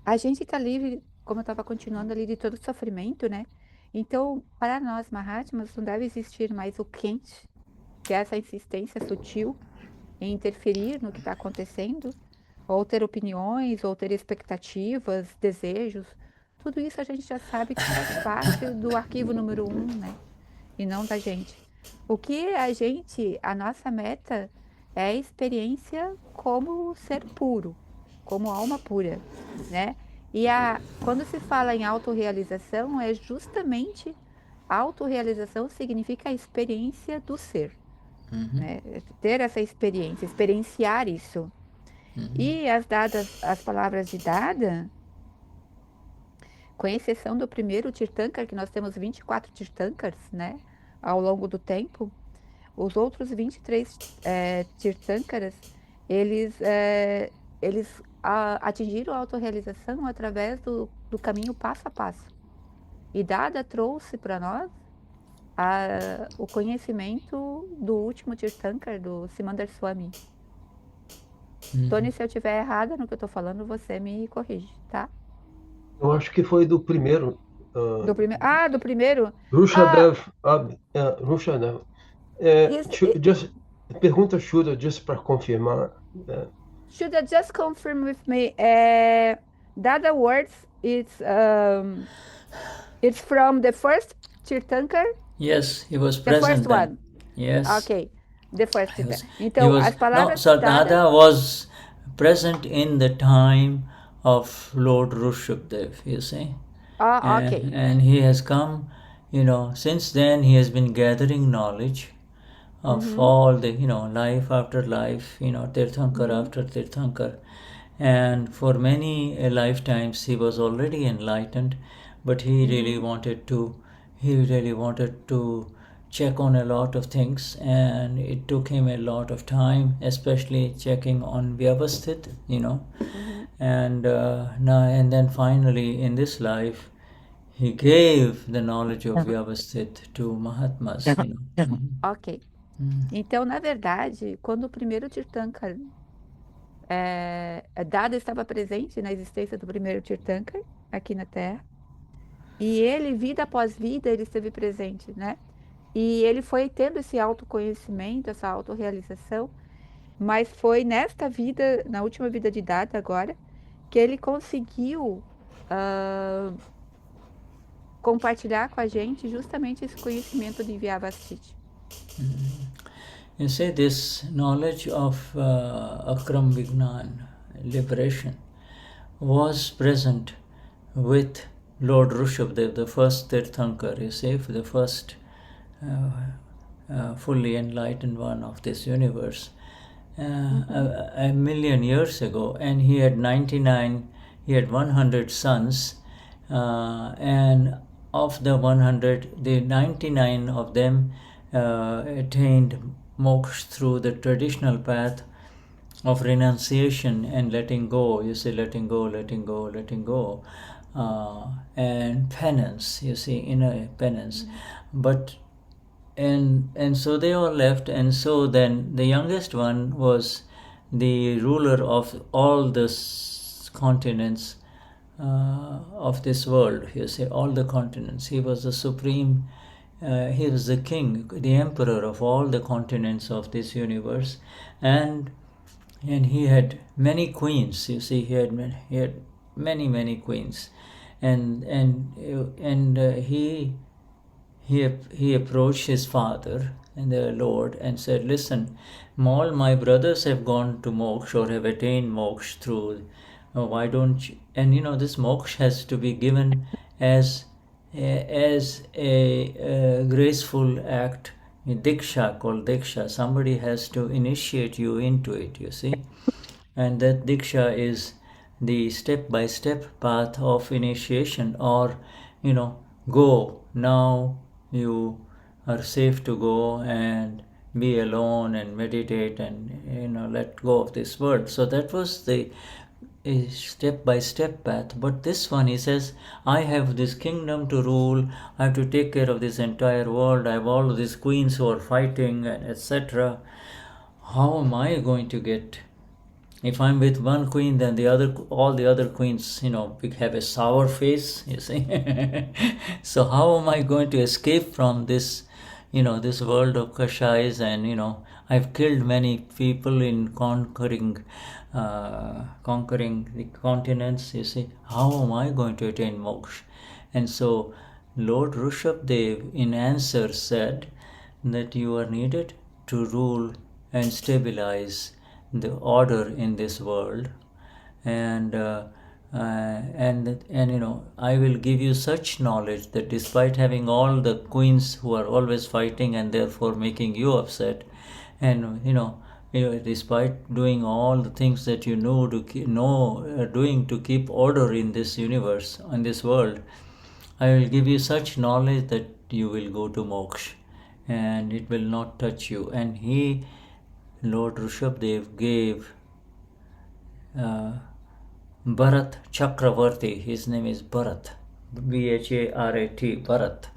S2: a gente está livre, como eu estava continuando ali, de todo sofrimento, né? Então, para nós, Mahatmas, não deve existir mais o quente, que é essa insistência sutil em interferir no que está acontecendo, ou ter opiniões, ou ter expectativas, desejos. Tudo isso a gente já sabe que faz parte do arquivo número 1, né? E não da gente. O que a nossa meta é a experiência como ser puro, como alma pura, né? E quando se fala em autorrealização, é justamente autorrealização significa a experiência do ser, né? Ter essa experiência, experienciar isso. E as palavras de Dada, com exceção do primeiro Tirthankar, que nós temos 24 Tirthankars, né, ao longo do tempo, os outros 23 Tirthankaras, eles atingiram a autorrealização através do caminho passo a passo. E Dada trouxe para nós o conhecimento do último Tirthankar, do Simandar Swami. Tony, se eu estiver errada no que eu estou falando, você me corrige, tá?
S5: Eu acho que foi do primeiro.
S2: Do primeiro?
S5: Rushadev. Rushadev. Pergunta Shuddha, just para confirmar.
S2: Shuddha, just confirm with me. Dada words, it's from the first Tirthankar?
S1: Yes, he was present.
S2: The first one.
S1: Yes.
S2: Okay, the first Tirthankar. Então, as palavras
S1: Dada was present in the time of Lord Rishabdev, you see.
S2: Okay.
S1: And he has come, since then he has been gathering knowledge of all the, life after life, Tirthankar after Tirthankar. And for many lifetimes he was already enlightened, but he really wanted to check on a lot of things, and it took him a lot of time, especially checking on Vyavasthit, and and then finally in this life he gave the knowledge of Vyavasthit to Mahatmas,
S2: Ok. Então, na verdade, quando o primeiro Tirthankar, Dada estava presente na existência do primeiro Tirthankar aqui na Terra, e ele, vida após vida, ele esteve presente, né? E ele foi tendo esse autoconhecimento, essa autorrealização, mas foi nesta vida, na última vida de Dada agora, que ele conseguiu compartilhar com a gente justamente esse conhecimento de Vyavasthit.
S1: You see, this knowledge of Akram Vignan, liberation, was present with Lord Rishabhdev, the first Tirthankar, you see, the first fully enlightened one of this universe, a million years ago, and he had 100 sons, and of the 100, the 99 of them attained moksha through the traditional path of renunciation and letting go. You see, letting go, and penance. You see, inner penance. But and so they all left, and so then the youngest one was the ruler of all the continents of this world. You see, all the continents. He was the supreme. He was the king, the emperor of all the continents of this universe, and he had many queens. You see, he had many queens, and he approached his father and the Lord and said, "Listen, all my brothers have gone to moksha or have attained moksha through. Why don't you?" And this moksha has to be given as a graceful act, diksha, called diksha. Somebody has to initiate you into it, you see. And that diksha is the step-by-step path of initiation, or, go, now you are safe to go and be alone and meditate and, let go of this world. So that was the a step-by-step path. But this one, he says, I have this kingdom to rule, I have to take care of this entire world, I have all of these queens who are fighting, etc. How am I going to get? If I'm with one queen, then all the other queens, have a sour face, you see. So how am I going to escape from this, this world of kashais? And, I've killed many people in conquering the continents, you see. How am I going to attain moksha? And so Lord Rishabhdev in answer said that you are needed to rule and stabilize the order in this world, and I will give you such knowledge that despite having all the queens who are always fighting and therefore making you upset, and despite doing all the things that you know doing to keep order in this universe, in this world, I will give you such knowledge that you will go to moksha and it will not touch you. And Lord Rishabhdev gave Bharat Chakravarti, his name is Bharat, Bharat,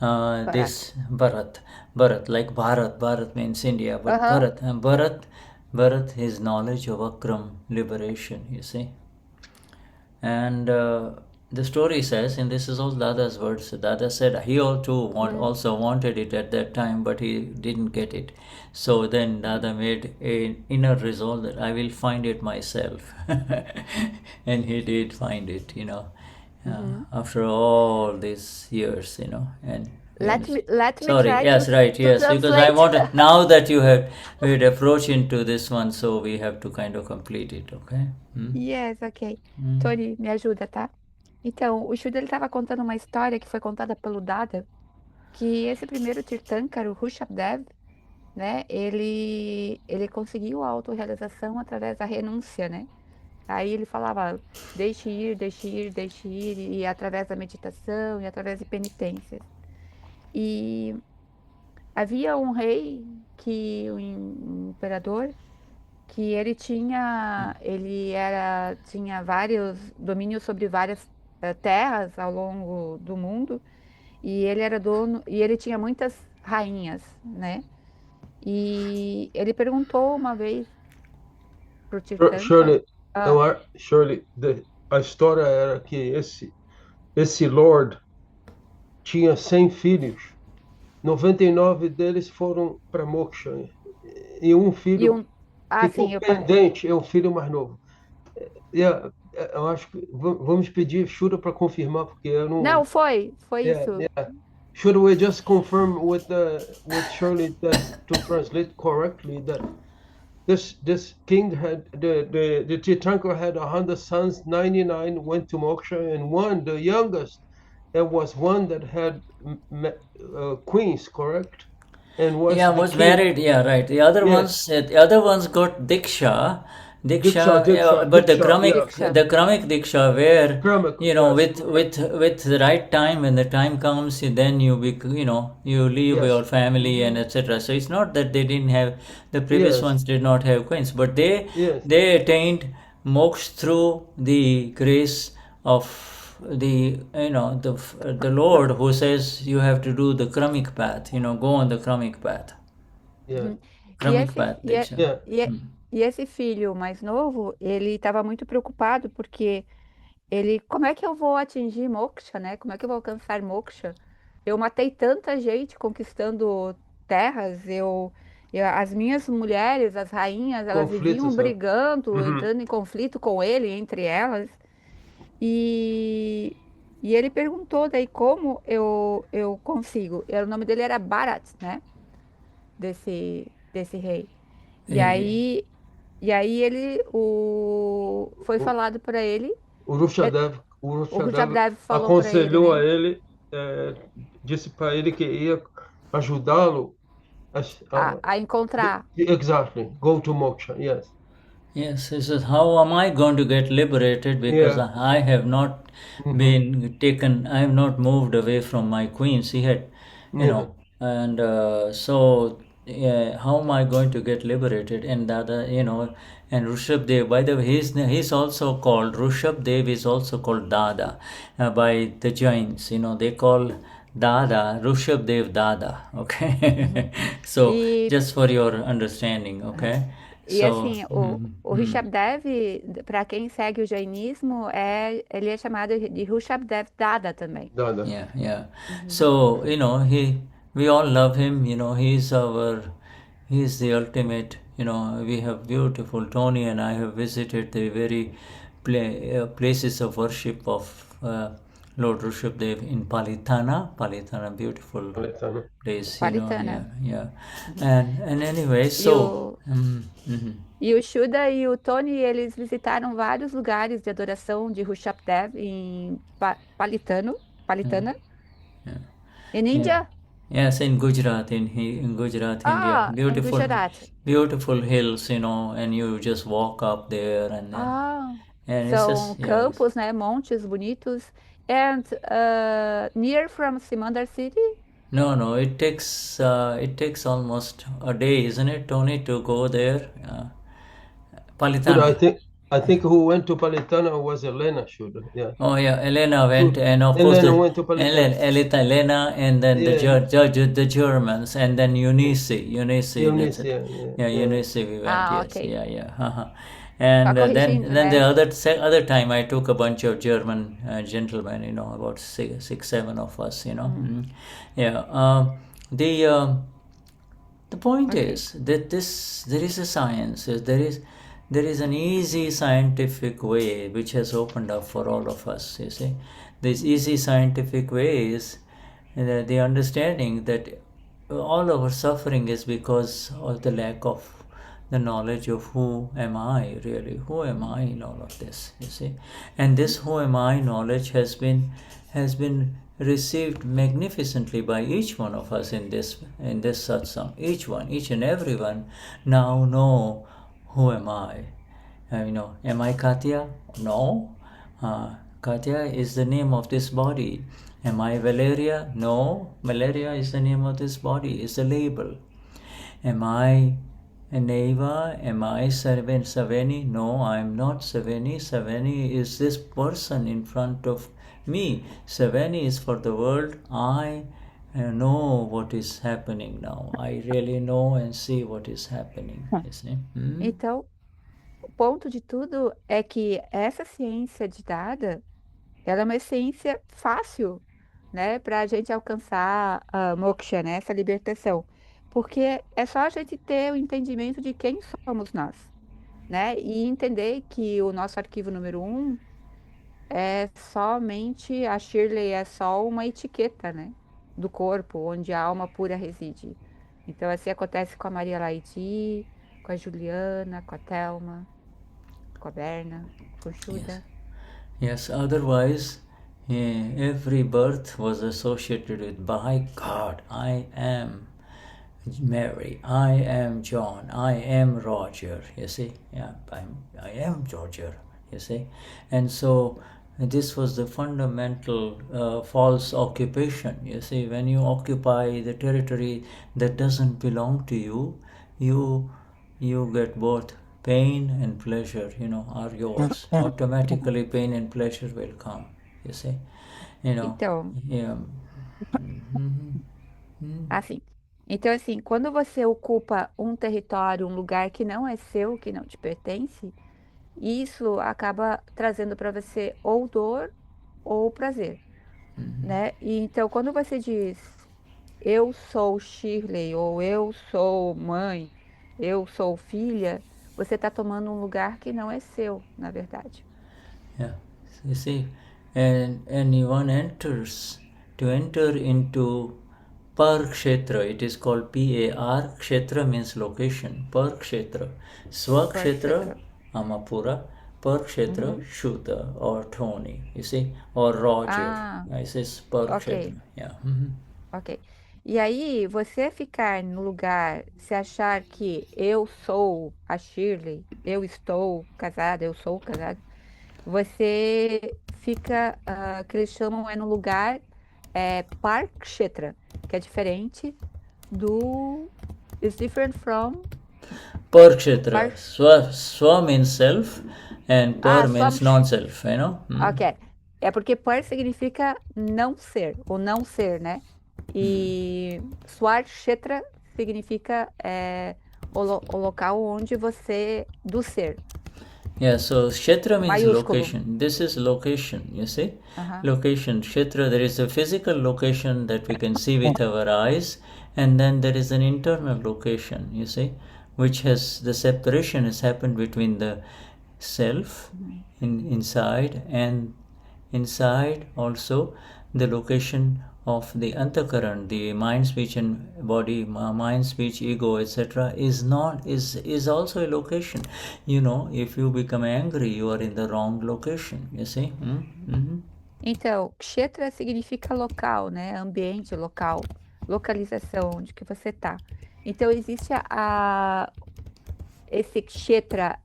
S1: Bharat. This Bharat, like Bharat means India, but Bharat, his knowledge of Akram, liberation, you see. And the story says, and this is all Dada's words, Dada said he also wanted it at that time, but he didn't get it. So then Dada made an inner resolve that I will find it myself. And he did find it, after all these years, and
S2: Let me
S1: sorry,
S2: try
S1: yes,
S2: to,
S1: right,
S2: to
S1: yes, because I
S2: translate.
S1: wanted, now that we'd approach into this one, so we have to kind of complete it, okay?
S2: Yes, ok. Tony, me ajuda, tá? Então, o Shuddha, ele estava contando uma história que foi contada pelo Dada, que esse primeiro Tirthankar, o Rishabhdev, né, ele conseguiu a autorrealização através da renúncia, né? Aí ele falava, deixe ir, deixe ir, deixe ir, e através da meditação, e através de penitências. E havia um rei, um imperador, que ele tinha vários domínios sobre várias terras ao longo do mundo, e ele era dono, e ele tinha muitas rainhas, né? E ele perguntou uma vez pro Tirthankar,
S5: Shirley, Shirley, a história era que esse Lord tinha 100 filhos, 99 deles foram para moksha, e um filho ficou pendente, é o filho mais novo. Eu acho que vamos pedir Shuddha para confirmar, porque eu não...
S2: Não, foi isso.
S5: Should we just confirm with Shirley that to translate correctly that this king had the Tirthankar had 100 sons, 99 went to moksha, and one, the youngest, there was one that had queens, correct? And was king.
S1: Married. Yeah, right. The other ones got diksha. But the Kramik Diksha, where with the right time, when the time comes, then you leave your family and etc. So it's not that they didn't have, the previous ones did not have queens, but they attained moksha through the grace of the Lord, who says you have to do the Kramik path, go on the Kramik path. Kramik path Diksha.
S2: E esse filho mais novo, ele estava muito preocupado porque como é que eu vou atingir moksha, né? Como é que eu vou alcançar moksha? Eu matei tanta gente conquistando terras, as minhas mulheres, as rainhas, elas viviam brigando, entrando em conflito com ele, entre elas. E ele perguntou daí como eu consigo. O nome dele era Bharat, né? Desse rei. E aí ele foi falado para ele.
S5: O Rushadev aconselhou a ele, disse para ele que ia ajudá-lo
S2: a encontrar.
S5: Exactly, go to moksha. Yes.
S1: Yes, he says, how am I going to get liberated? Because I have not been taken, I have not moved away from my queens. He had, and so. How am I going to get liberated? And Dada, and Rishabdev, by the way, he's also called, Rishabdev is also called Dada by the Jains. They call Dada, Rishabdev Dada, okay? So, just for your understanding, okay?
S2: E assim, o Rishabdev, para quem segue o jainismo, ele é chamado de Rishabdev Dada também.
S5: Dada.
S1: Yeah. So, we all love him, he's the ultimate, we have beautiful, Tony and I have visited the very places of worship of Lord Rishabdev in Palitana, beautiful place, yeah. And anyway, so...
S2: E o Shuddha e o Tony, eles visitaram vários lugares de adoração de Rishabdev em Palitana, in India.
S1: Yes, in Gujarat, in Gujarat, India. Beautiful hills, and you just walk up there and then...
S2: São campos, né, montes bonitos. And near from Simandar city?
S1: No, it takes almost a day, isn't it, Tony, to go there?
S5: Palitana. I think who went to Palitana was Elena, Shuddha. Yeah.
S1: Oh yeah, Elena went, and of course
S5: went to Palitana.
S1: Elena, and then the Germans, and then Eunice. Eunice, we went.
S2: Okay.
S1: Yes, yeah. And then the other time I took a bunch of German gentlemen, about six, 7 of us, the point is that there is a science, there is an easy scientific way which has opened up for all of us, you see. This easy scientific way is the understanding that all our suffering is because of the lack of the knowledge of who am I really, who am I in all of this, you see. And this who am I knowledge has been received magnificently by each one of us in this satsang. Each and every one now know who am I. Am I Katya? No. Katya is the name of this body. Am I Valeria? No. Valeria is the name of this body, is the label. Am I Neva, am I Saveni? No, I'm not Saveni. Saveni is this person in front of me. Saveni is for the world. I know what is happening now. I really know and see what is happening. You see?
S2: Então, o ponto de tudo é que essa ciência de Dada, ela é uma ciência fácil, né, para a gente alcançar a moksha, né, essa libertação. Porque é só a gente ter o entendimento de quem somos nós, né, e entender que o nosso arquivo número 1 é somente, a Schirley é só uma etiqueta, né, do corpo, onde a alma pura reside. Então, assim acontece com a Maria Laiti, com a Juliana, com a Thelma, com a Berna, com o Shuddha.
S1: Yes, otherwise, every birth was associated with, by God, I am Mary, I am John, I am Roger, you see? Yeah, I am Roger, you see? And so this was the fundamental false occupation, you see? When you occupy the territory that doesn't belong to you, you get both pain and pleasure, are yours. Automatically pain and pleasure will come, you see?
S2: Então,
S1: Yeah.
S2: assim. Então, assim, quando você ocupa um território, um lugar que não é seu, que não te pertence, isso acaba trazendo para você ou dor ou prazer, né? E então, quando você diz eu sou Schirley, ou eu sou mãe, eu sou filha, você está tomando um lugar que não é seu, na verdade.
S1: Yeah, you see, and one enters, to enter into Par-kshetra, it is called P-A-R, kshetra means location, Par-kshetra, Swa-kshetra, Amapura, Par-kshetra, Shuddha, or Tony, you see, or Roger, this is Par-kshetra, yeah.
S2: Ok. E aí, você ficar no lugar, se achar que eu sou a Schirley, eu estou casada, eu sou casada, você fica, que eles chamam no lugar Parkshetra, que é diferente do... It's different from...
S1: Par-kshetra, Swa means self, and Par means non-self,
S2: Ok. É porque Par significa não ser, ou não ser, né? E Swakshetra significa o local onde você, do ser.
S1: Yeah, so Kshetra means
S2: Maiúsculo.
S1: location. This is location, you see? Location. Kshetra, there is a physical location that we can see with our eyes, and then there is an internal location, you see, which has the separation has happened between the self inside, and inside also the location of the antakkaran, the mind, speech, and body, mind, speech, ego, etc., is also a location. If you become angry, you are in the wrong location. You see?
S2: Então, kshetra significa local, né? Ambiente, local, localização, onde que você tá. Então, existe esse kshetra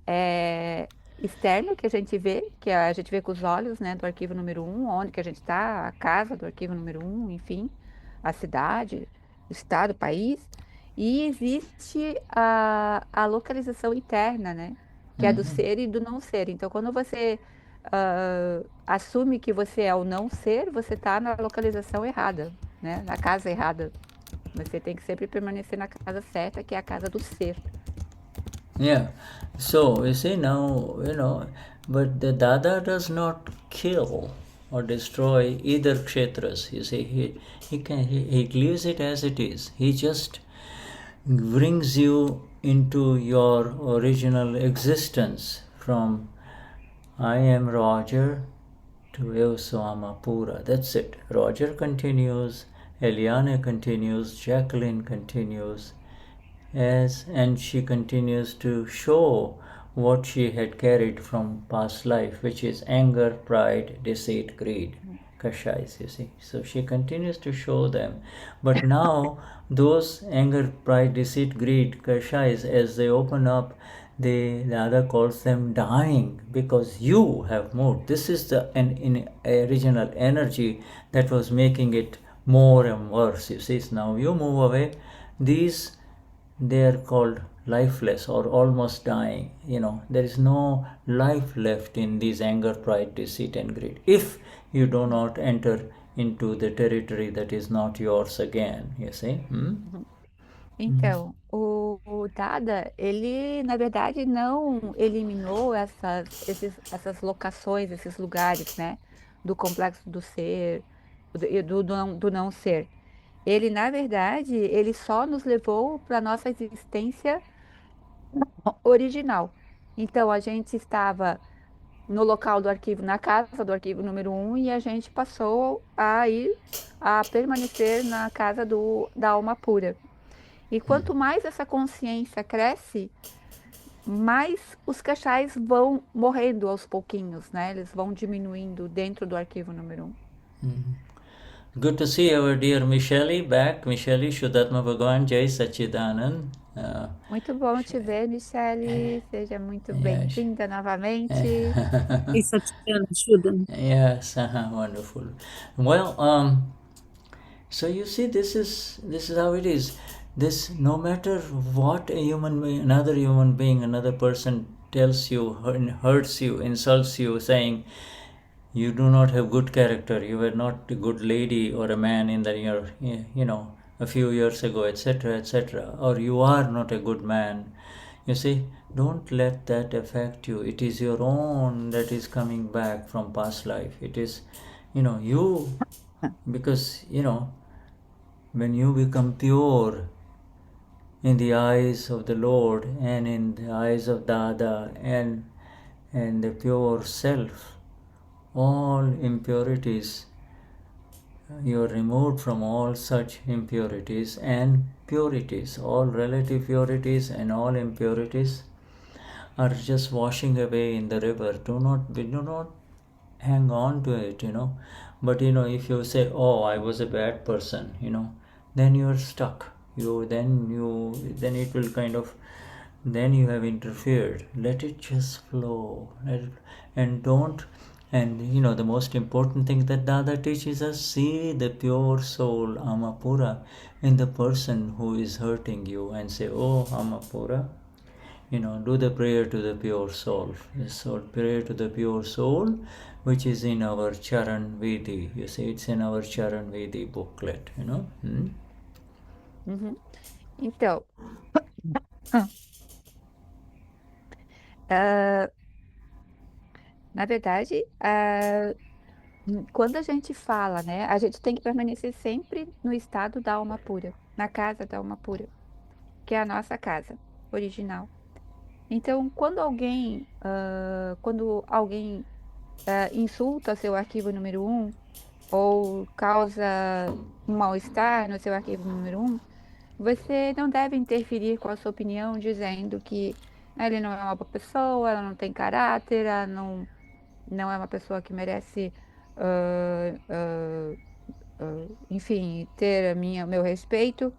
S2: externo que a gente vê, que a gente vê com os olhos, né, do arquivo número 1, onde que a gente está, a casa do arquivo número 1, enfim, a cidade, o estado, o país, e existe a localização interna, né, que é do ser e do não ser. Então, quando você assume que você é o não ser, você está na localização errada, né, na casa errada. Você tem que sempre permanecer na casa certa, que é a casa do ser.
S1: Yeah, so you see now, but the Dada does not kill or destroy either kshetras. You see, he leaves it as it is. He just brings you into your original existence from I am Roger to Eu sou Amapura. That's it. Roger continues, Eliane continues, Jacqueline continues, and she continues to show what she had carried from past life, which is anger, pride, deceit, greed, kashais, you see. So she continues to show them. But now those anger, pride, deceit, greed, kashais, as they open up, the Dada calls them dying, because you have moved. This is the original energy that was making it more and worse. You see, now you move away. These, they are called lifeless or almost dying. There is no life left in these anger, pride, deceit, and greed if you do not enter into the territory that is not yours again, you see.
S2: Então, o Dada, ele, na verdade, não eliminou essas locações, esses lugares, né? Do complexo do ser, do não ser. Ele, na verdade, ele só nos levou para a nossa existência original. Então, a gente estava no local do arquivo, na casa do arquivo número 1, e a gente passou a permanecer na casa da alma pura. E quanto mais essa consciência cresce, mais os cachais vão morrendo aos pouquinhos, né? Eles vão diminuindo dentro do arquivo número 1.
S1: Good to see our dear Michelle back. Michelle, Shuddha Bhagwan, Jai Sachidanand.
S2: Muito bom te ver, Michelle. Seja muito bem-vinda novamente.
S1: Yes, wonderful. Well, so you see, this is how it is. This, no matter what another human being, another person tells you, hurts you, insults you, saying you do not have good character, you were not a good lady or a man in a few years ago, etc., etc., or you are not a good man. You see, don't let that affect you. It is your own that is coming back from past life. It is, you, because, when you become pure in the eyes of the Lord and in the eyes of Dada and the pure self, all impurities, you are removed from all such impurities and purities. All relative purities and all impurities are just washing away in the river. Do not hang on to it, But if you say, oh, I was a bad person, then you are stuck. Then it will kind of, then you have interfered. Let it just flow. The most important thing that Dada teaches us, see the pure soul, Amapura, in the person who is hurting you and say, oh, Amapura, do the prayer to the pure soul. So prayer to the pure soul, which is in our Charan Vidhi. You see, it's in our Charan Vidhi booklet,
S2: Então, na verdade, quando a gente fala, né, a gente tem que permanecer sempre no estado da alma pura, na casa da alma pura, que é a nossa casa original. Então, quando alguém insulta seu arquivo número 1 ou causa um mal-estar no seu arquivo número 1, você não deve interferir com a sua opinião dizendo que ele não é uma boa pessoa, ela não tem caráter, ela não é uma pessoa que merece, enfim, ter meu respeito,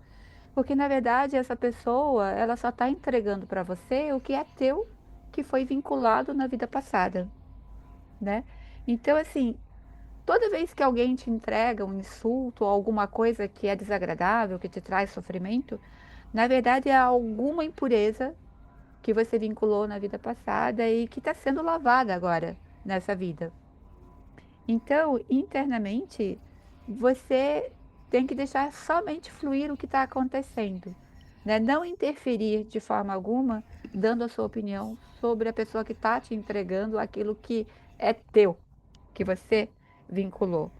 S2: porque na verdade essa pessoa, ela só está entregando para você o que é teu, que foi vinculado na vida passada, né? Então, assim, toda vez que alguém te entrega um insulto ou alguma coisa que é desagradável, que te traz sofrimento, na verdade é alguma impureza que você vinculou na vida passada e que está sendo lavada agora nessa vida. Então, internamente, você tem que deixar somente fluir o que está acontecendo, né? Não interferir de forma alguma, dando a sua opinião sobre a pessoa que está te entregando aquilo que é teu, que você vinculou.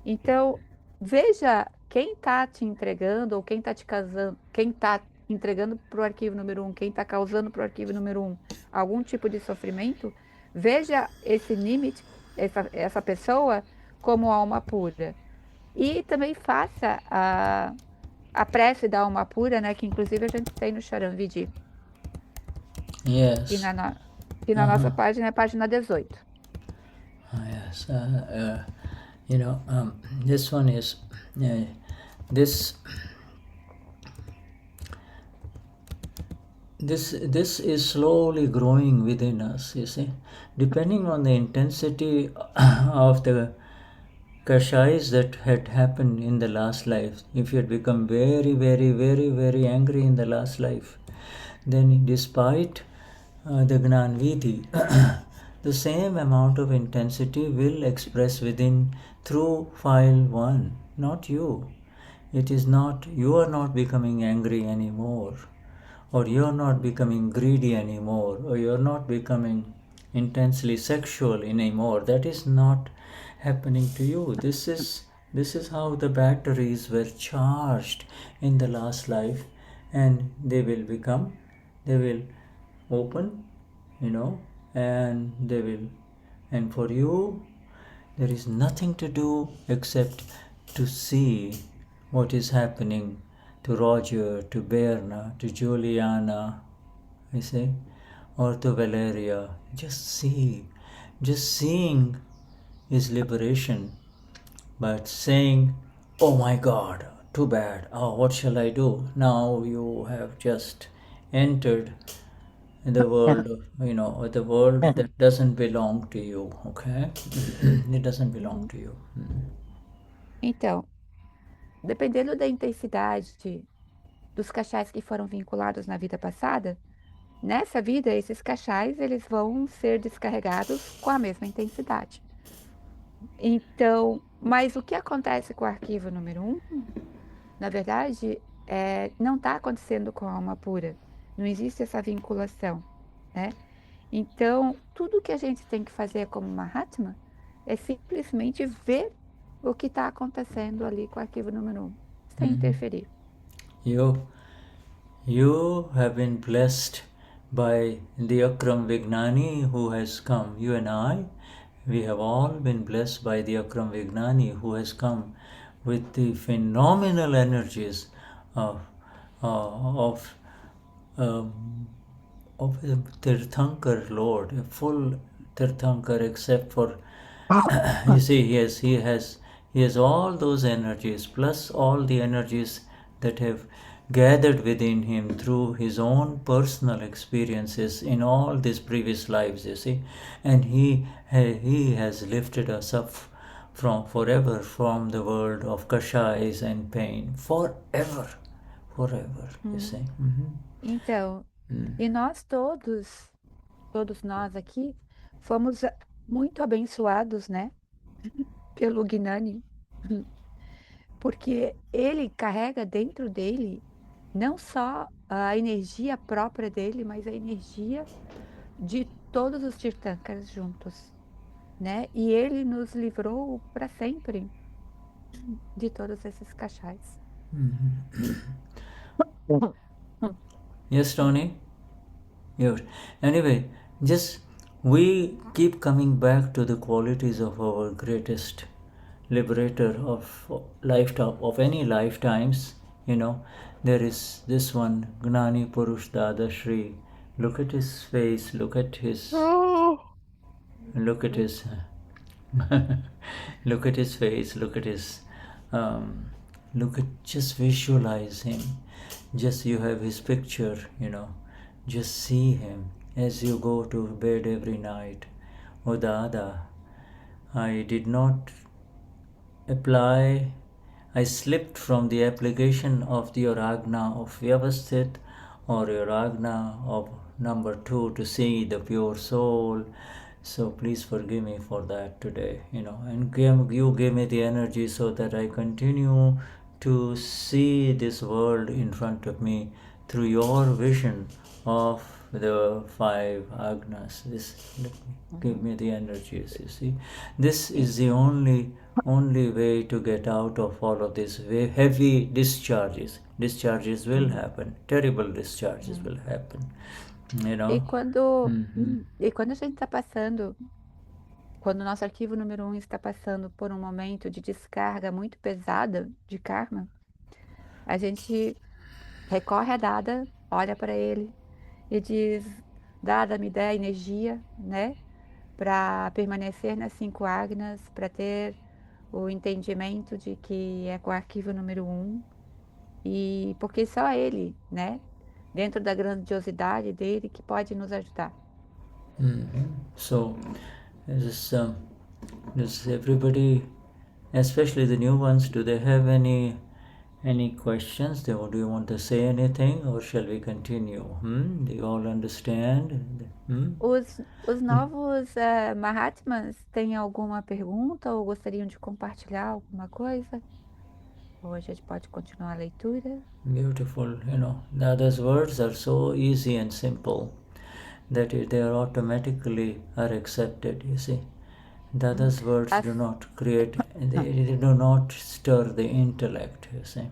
S2: Então, veja quem está te entregando ou quem está te causando, quem está entregando para o arquivo número 1, quem está causando para o arquivo número 1 algum tipo de sofrimento. Veja esse limite, essa pessoa como alma pura. E também faça a prece da alma pura, né, que inclusive a gente tem no Charan Vidhi.
S1: Yes.
S2: E na nossa página é a página 18.
S1: Yes. This one is this is slowly growing within us, you see, depending on the intensity of the kashais that had happened in the last life. If you had become very, very, very, very angry in the last life, then despite the Gnan Vidhi, the same amount of intensity will express within through file 1, not you. It is not, you are not becoming angry anymore, or you are not becoming greedy anymore, or you are not becoming intensely sexual anymore. That is not happening to you. This is how the batteries were charged in the last life, and they will open, and for you there is nothing to do except to see what is happening to Roger, to Berna, to Juliana, or to Valeria. Just see. Just seeing is liberation. But saying, oh my God, too bad, what shall I do? Now you have just entered the world of, the world that doesn't belong to you, okay? It doesn't belong to you.
S2: Então, dependendo da intensidade dos cachais que foram vinculados na vida passada, nessa vida, esses cachais eles vão ser descarregados com a mesma intensidade. Então, mas o que acontece com o arquivo número 1, na verdade, não está acontecendo com a alma pura. Não existe essa vinculação, né? Então, tudo que a gente tem que fazer como Mahatma é simplesmente ver o que está acontecendo ali com o arquivo número 1, sem interferir.
S1: You have been blessed by the Akram Vignani who has come. You and I, we have all been blessed by the Akram Vignani who has come with the phenomenal energies of a Tirthankar Lord, a full Tirthankar, except for you see, he has all those energies plus all the energies that have gathered within him through his own personal experiences in all these previous lives, you see, and he has lifted us up forever from the world of kashais and pain, forever, you see.
S2: Então, e nós todos nós aqui, fomos muito abençoados, né, pelo Gnani, porque ele carrega dentro dele não só a energia própria dele, mas a energia de todos os Tirthankars juntos, né? E ele nos livrou para sempre de todos esses cachais.
S1: Yes, Tony? Yes. Anyway, just we keep coming back to the qualities of our greatest liberator of lifetime, of any lifetimes, There is this one, Gnani Purush Dadashri. Look at his face, look at his face, look at his, just visualize him. Just you have his picture, just see him as you go to bed every night. Oh Dada, I did not apply, I slipped from the application of your Agna of Vyavasthit or your Agna of number 2 to see the pure soul. So please forgive me for that today, and you give me the energy so that I continue to see this world in front of me through your vision of the 5 Agnas. Give me the energies, you see. This is the only way to get out of all of these heavy discharges. Discharges will happen. Terrible discharges will happen.
S2: E quando a gente está passando, quando o nosso arquivo número 1 está passando por um momento de descarga muito pesada de karma, a gente recorre a Dada, olha para ele e diz: Dada, me dê a energia, né, para permanecer nas 5 Agnas, para ter o entendimento de que é com o arquivo número 1, e porque só ele, né, dentro da grandiosidade dele, que pode nos ajudar.
S1: So, does everybody, especially the new ones, do they have any Any questions? Do you want to say anything or shall we continue? Do you all understand?
S2: Os novos Mahatmas têm alguma pergunta ou gostariam de compartilhar alguma coisa? Ou a gente pode continuar a leitura?
S1: Beautiful, Dada's words are so easy and simple that they are automatically are accepted, you see. Dada's words do not create, they do not stir the intellect, you see.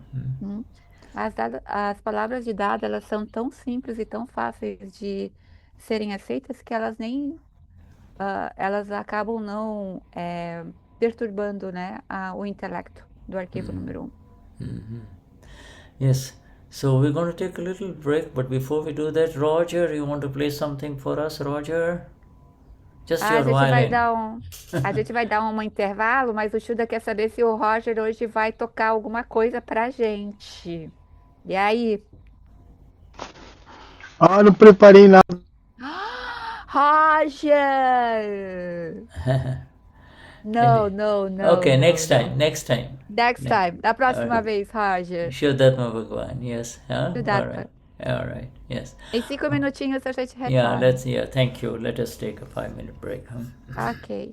S2: As palavras de Dada, elas são tão simples e tão fáceis de serem aceitas que elas nem, elas acabam não perturbando, né, o intelecto do arquivo número 1.
S1: Yes. So we're going to take a little break, but before we do that, Roger, you want to play something for us, Roger? Just
S2: A
S1: your
S2: gente vai
S1: violin.
S2: dar a gente vai dar um intervalo, mas o Shuddha quer saber se o Roger hoje vai tocar alguma coisa pra gente. E aí?
S6: Não preparei nada.
S2: Roger! Não, não, não.
S1: Okay,
S2: não,
S1: next
S2: não.
S1: time. Next time.
S2: Da próxima vez, Roger.
S1: Shuddhatma Bhagwan, yes.
S2: Shuddhatma.
S1: All right, yes.
S2: Em 5 minutinhos a gente
S1: Yeah,
S2: retorna.
S1: thank you. Let us take a 5-minute break.
S2: Ok.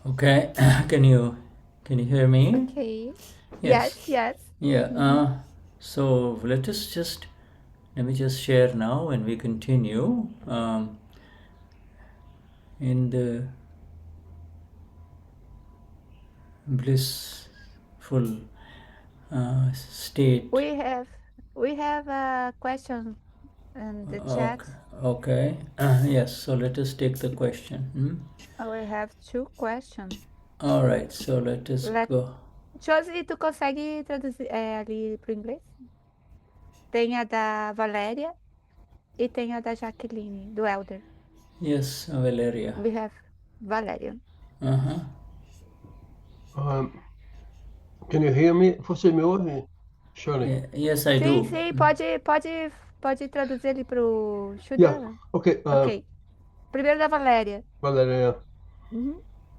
S1: Okay, can you hear me?
S2: Ok.
S1: Yes.
S2: Yes.
S1: Yeah. So let me just share now, and we continue in the blissful state.
S2: We have a question in the chat.
S1: Okay. Yes. So let us take the question.
S2: We have two questions.
S1: All right. So let us go.
S2: Josi, tu consegue traduzir ali para o inglês? Tem a da Valéria e tem a da Jaqueline, do Elder.
S1: Yes, Valeria.
S2: We have Valéria.
S5: Can you hear me? Você me ouve, Schirley?
S1: Yes, I do.
S2: Sim, pode traduzir ele para o Shuddha.
S5: Yeah. Okay.
S2: Ok. Primeiro da Valéria.
S5: Valeria.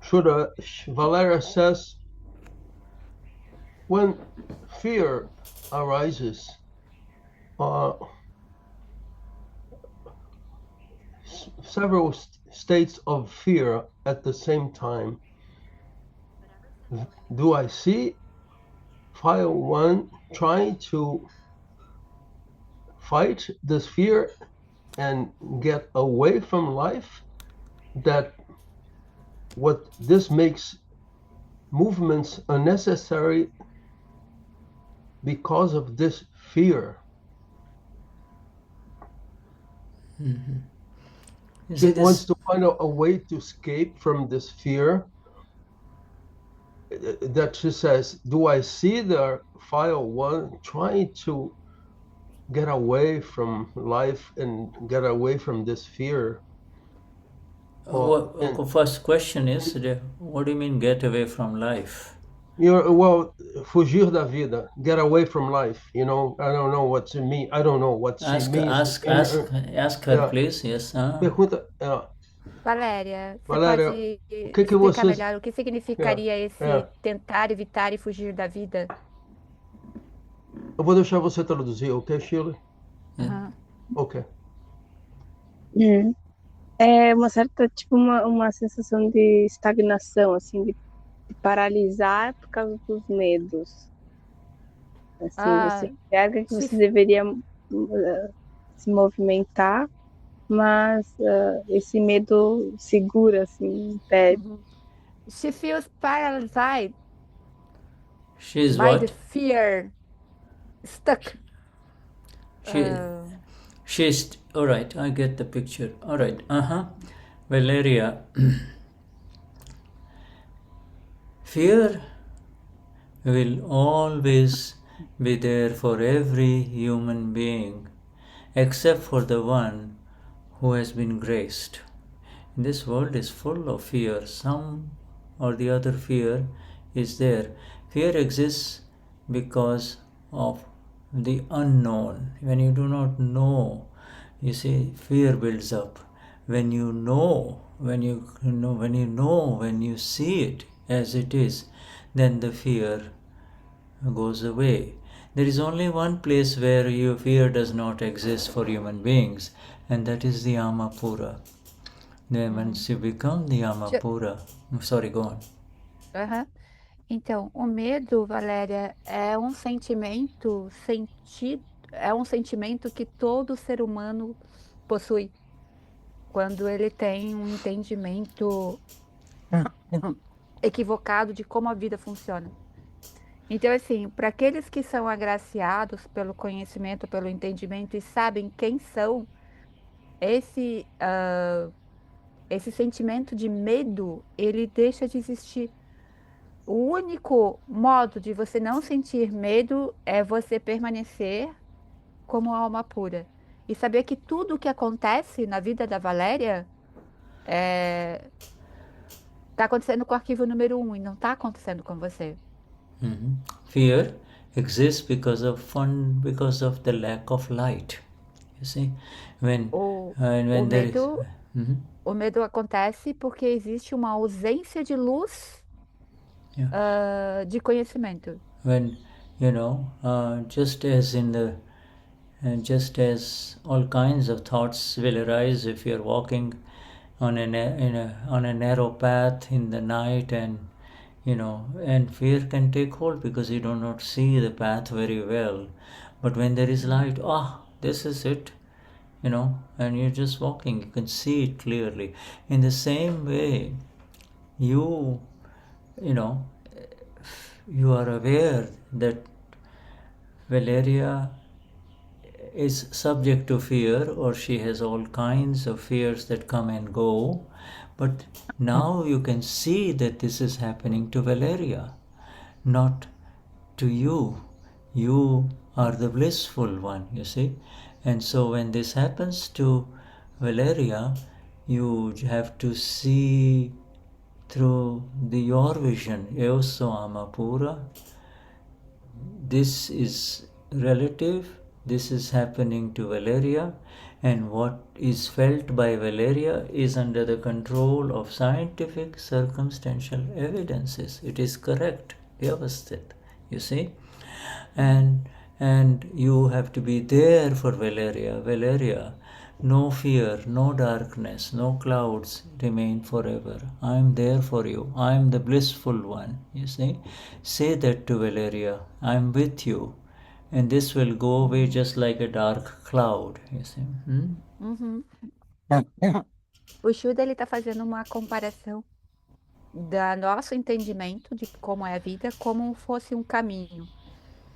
S5: Shuddha. Valeria says, when fear arises, several states of fear at the same time. Do I see file 1 trying to fight this fear and get away from life? That what this makes movements unnecessary because of this fear. It wants to find a way to escape from this fear. That she says, do I see the file 1 trying to get away from life and get away from this fear?
S1: First question is, what do you mean get away from life?
S5: Fugir da vida, get away from life. I don't know what it means. I don't know what it means.
S1: Ask her, please. Yes.
S5: Pergunta.
S2: Valéria,
S5: Valéria,
S2: você pode
S5: que
S2: explicar
S5: você...
S2: melhor o que significaria esse tentar, evitar e fugir da vida?
S5: Eu vou deixar você traduzir, ok, Schirley? Ok.
S6: É uma certa, tipo, uma sensação de estagnação, assim, de paralisar por causa dos medos. Assim, você enxerga que você deveria se movimentar, mas esse medo segura, assim, impede.
S2: She feels paralyzed
S1: She's
S2: by
S1: what?
S2: the fear, stuck.
S1: She's all right. I get the picture. All right. Valeria. Fear will always be there for every human being, except for the one who has been graced. This world is full of fear. Some or the other fear is there. Fear exists because of the unknown. When you do not know, you see, fear builds up. When you know, when you see it as it is, then the fear goes away. There is only one place where your fear does not exist for human beings, and that is the Amapura. Then once you become the Amapura, sorry, go on.
S2: Então, o medo, Valéria, é um sentimento que todo ser humano possui quando ele tem um entendimento equivocado de como a vida funciona. Então, assim, para aqueles que são agraciados pelo conhecimento, pelo entendimento e sabem quem são, esse sentimento de medo, ele deixa de existir. O único modo de você não sentir medo é você permanecer como alma pura. E saber que tudo o que acontece na vida da Valéria está acontecendo com o arquivo número 1 e não está acontecendo com você.
S1: Fear exists because of the lack of light. You see,
S2: o medo acontece porque existe uma ausência de luz, de conhecimento.
S1: When just as all kinds of thoughts will arise if you're walking on a narrow path in the night, and and fear can take hold because you do not see the path very well. But when there is light, this is it, and you're just walking, you can see it clearly. In the same way, you are aware that Valeria is subject to fear, or she has all kinds of fears that come and go, but now you can see that this is happening to Valeria, not to you. You are the blissful one, you see. And so when this happens to Valeria, you have to see through your vision. Eu sou alma pura. This is relative. This is happening to Valeria, and what is felt by Valeria is under the control of scientific circumstantial evidences. It is correct, vyavasthit, you see. And you have to be there for Valeria. Valeria, no fear, no darkness, no clouds remain forever. I am there for you. I am the blissful one, you see. Say that to Valeria. I am with you. And this will go away just like a dark cloud, you see.
S2: Uhum. O Shuddha, ele está fazendo uma comparação do nosso entendimento de como é a vida, como fosse um caminho.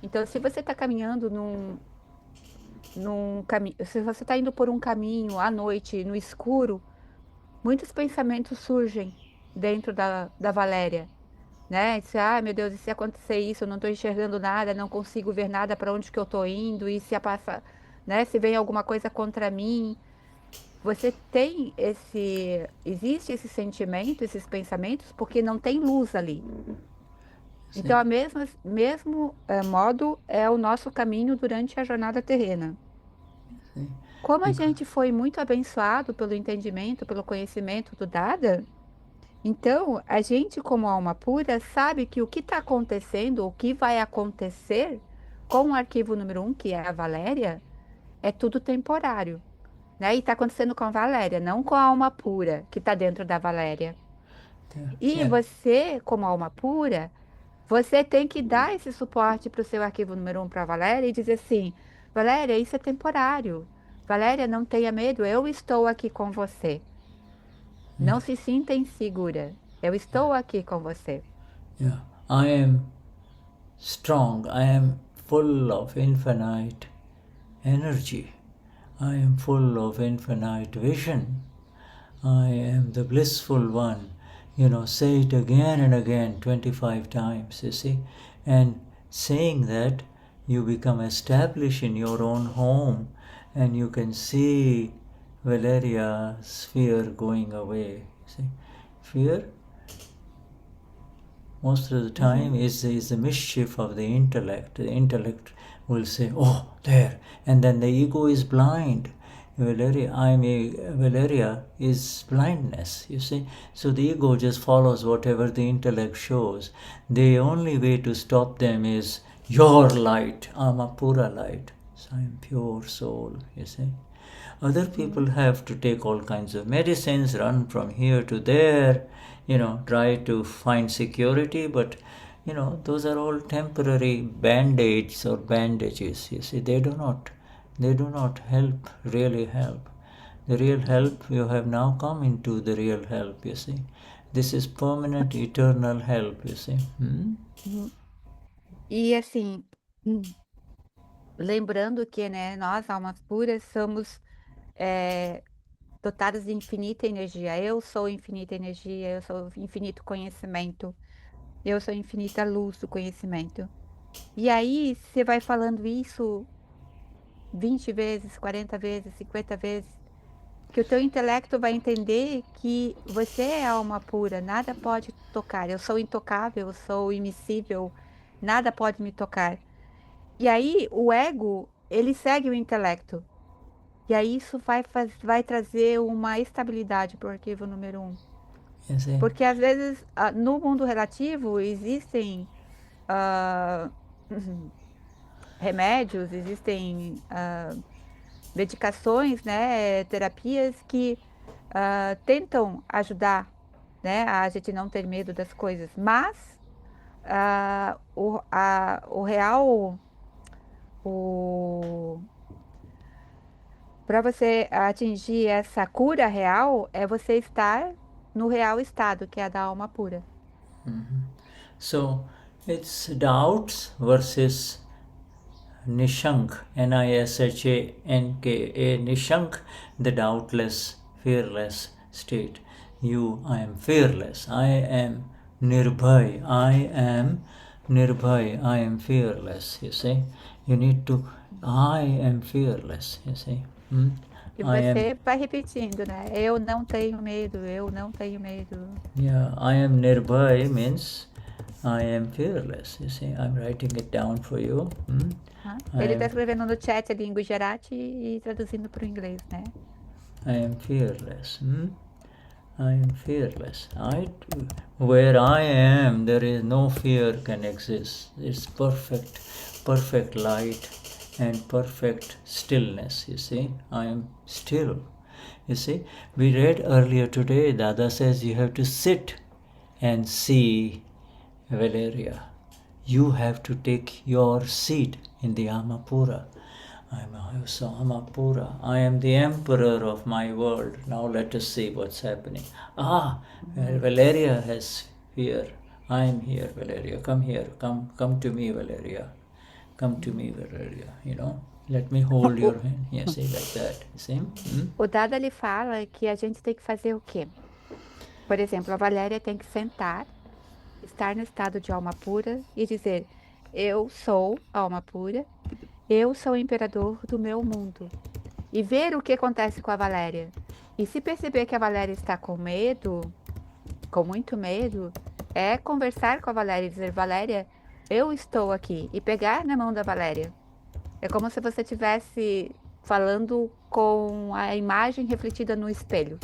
S2: Então, se você está caminhando num caminho, se você está indo por um caminho à noite, no escuro, muitos pensamentos surgem dentro da Valéria, né? Meu Deus, e se acontecer isso, eu não estou enxergando nada, não consigo ver nada para onde que eu estou indo, e se passa, né? Se vem alguma coisa contra mim, você tem existe esse sentimento, esses pensamentos, porque não tem luz ali. Então, mesmo modo é o nosso caminho durante a jornada terrena.
S1: Sim.
S2: Como a gente foi muito abençoado pelo entendimento, pelo conhecimento do Dada, então a gente, como alma pura, sabe que o que está acontecendo, o que vai acontecer com o arquivo número 1, que é a Valéria, é tudo temporário. Né? E está acontecendo com a Valéria, não com a alma pura que está dentro da Valéria. E você, como alma pura, você tem que dar esse suporte para o seu arquivo número 1 para a Valéria e dizer assim: Valéria, isso é temporário. Valéria, não tenha medo, eu estou aqui com você. Não se sinta insegura. Eu estou aqui com você.
S1: Yeah. I am strong. I am full of infinite energy. I am full of infinite vision. I am the blissful one. Say it again and again, 25 times, you see. And saying that, you become established in your own home, and you can see Valeria's fear going away. See, fear most of the time is the mischief of the intellect. The intellect will say, "Oh, there," and then the ego is blind. Valeria is blindness, you see. So the ego just follows whatever the intellect shows. The only way to stop them is your light. I'm a pura light. So I'm pure soul, you see. Other people have to take all kinds of medicines, run from here to there, try to find security, but those are all temporary band-aids or bandages, you see. They do not really help. The real help, you have now come into the real help, you see. This is permanent, eternal help, you see.
S2: E assim, lembrando que, nós, almas puras, somos dotados de infinita energia. Eu sou infinita energia, eu sou infinito conhecimento, eu sou infinita luz do conhecimento. E aí, você vai falando isso 20 vezes, 40 vezes, 50 vezes, que o teu intelecto vai entender que você é alma pura, nada pode tocar. Eu sou intocável, eu sou imissível, nada pode me tocar. E aí, o ego, ele segue o intelecto. E aí isso vai trazer uma estabilidade para o arquivo número 1. Porque às vezes no mundo relativo existem remédios, existem medicações, terapias que tentam ajudar, né, a gente não ter medo das coisas, mas o real, para você atingir essa cura real, é você estar no real estado, que é a da alma pura.
S1: So it's doubts versus Nishank, Nishanka, Nishank, the doubtless, fearless state. I am fearless. I am nirbhay. I am nirbhay. I am fearless. You see, you need to. I am fearless. You see.
S2: E você vai repetindo, né? Eu não tenho medo. Eu não tenho medo.
S1: Yeah, I am nirbhay means I am fearless. You see, I'm writing it down for you.
S2: Ele está escrevendo no chat ali em Gujarati e traduzindo para o inglês, né?
S1: I am fearless. I am fearless. Where I am, there is no fear can exist. It's perfect light and perfect stillness. You see, I am still. You see, we read earlier today, Dada says you have to sit and see Valeria. You have to take your seat in the Amapura. So Amapura. I am the emperor of my world. Now let us see what's happening. Valeria has fear. I am here, Valeria. Come here. Come to me, Valeria. Come to me, Valeria. You know, let me hold your hand. Yes, like that. See?
S2: O Dada ele fala que a gente tem que fazer o quê? Por exemplo, a Valéria tem que sentar, estar no estado de alma pura e dizer: eu sou alma pura, eu sou o imperador do meu mundo. E ver o que acontece com a Valéria. E se perceber que a Valéria está com medo, com muito medo, é conversar com a Valéria e dizer: Valéria, eu estou aqui. E pegar na mão da Valéria. É como se você estivesse falando com a imagem refletida no espelho.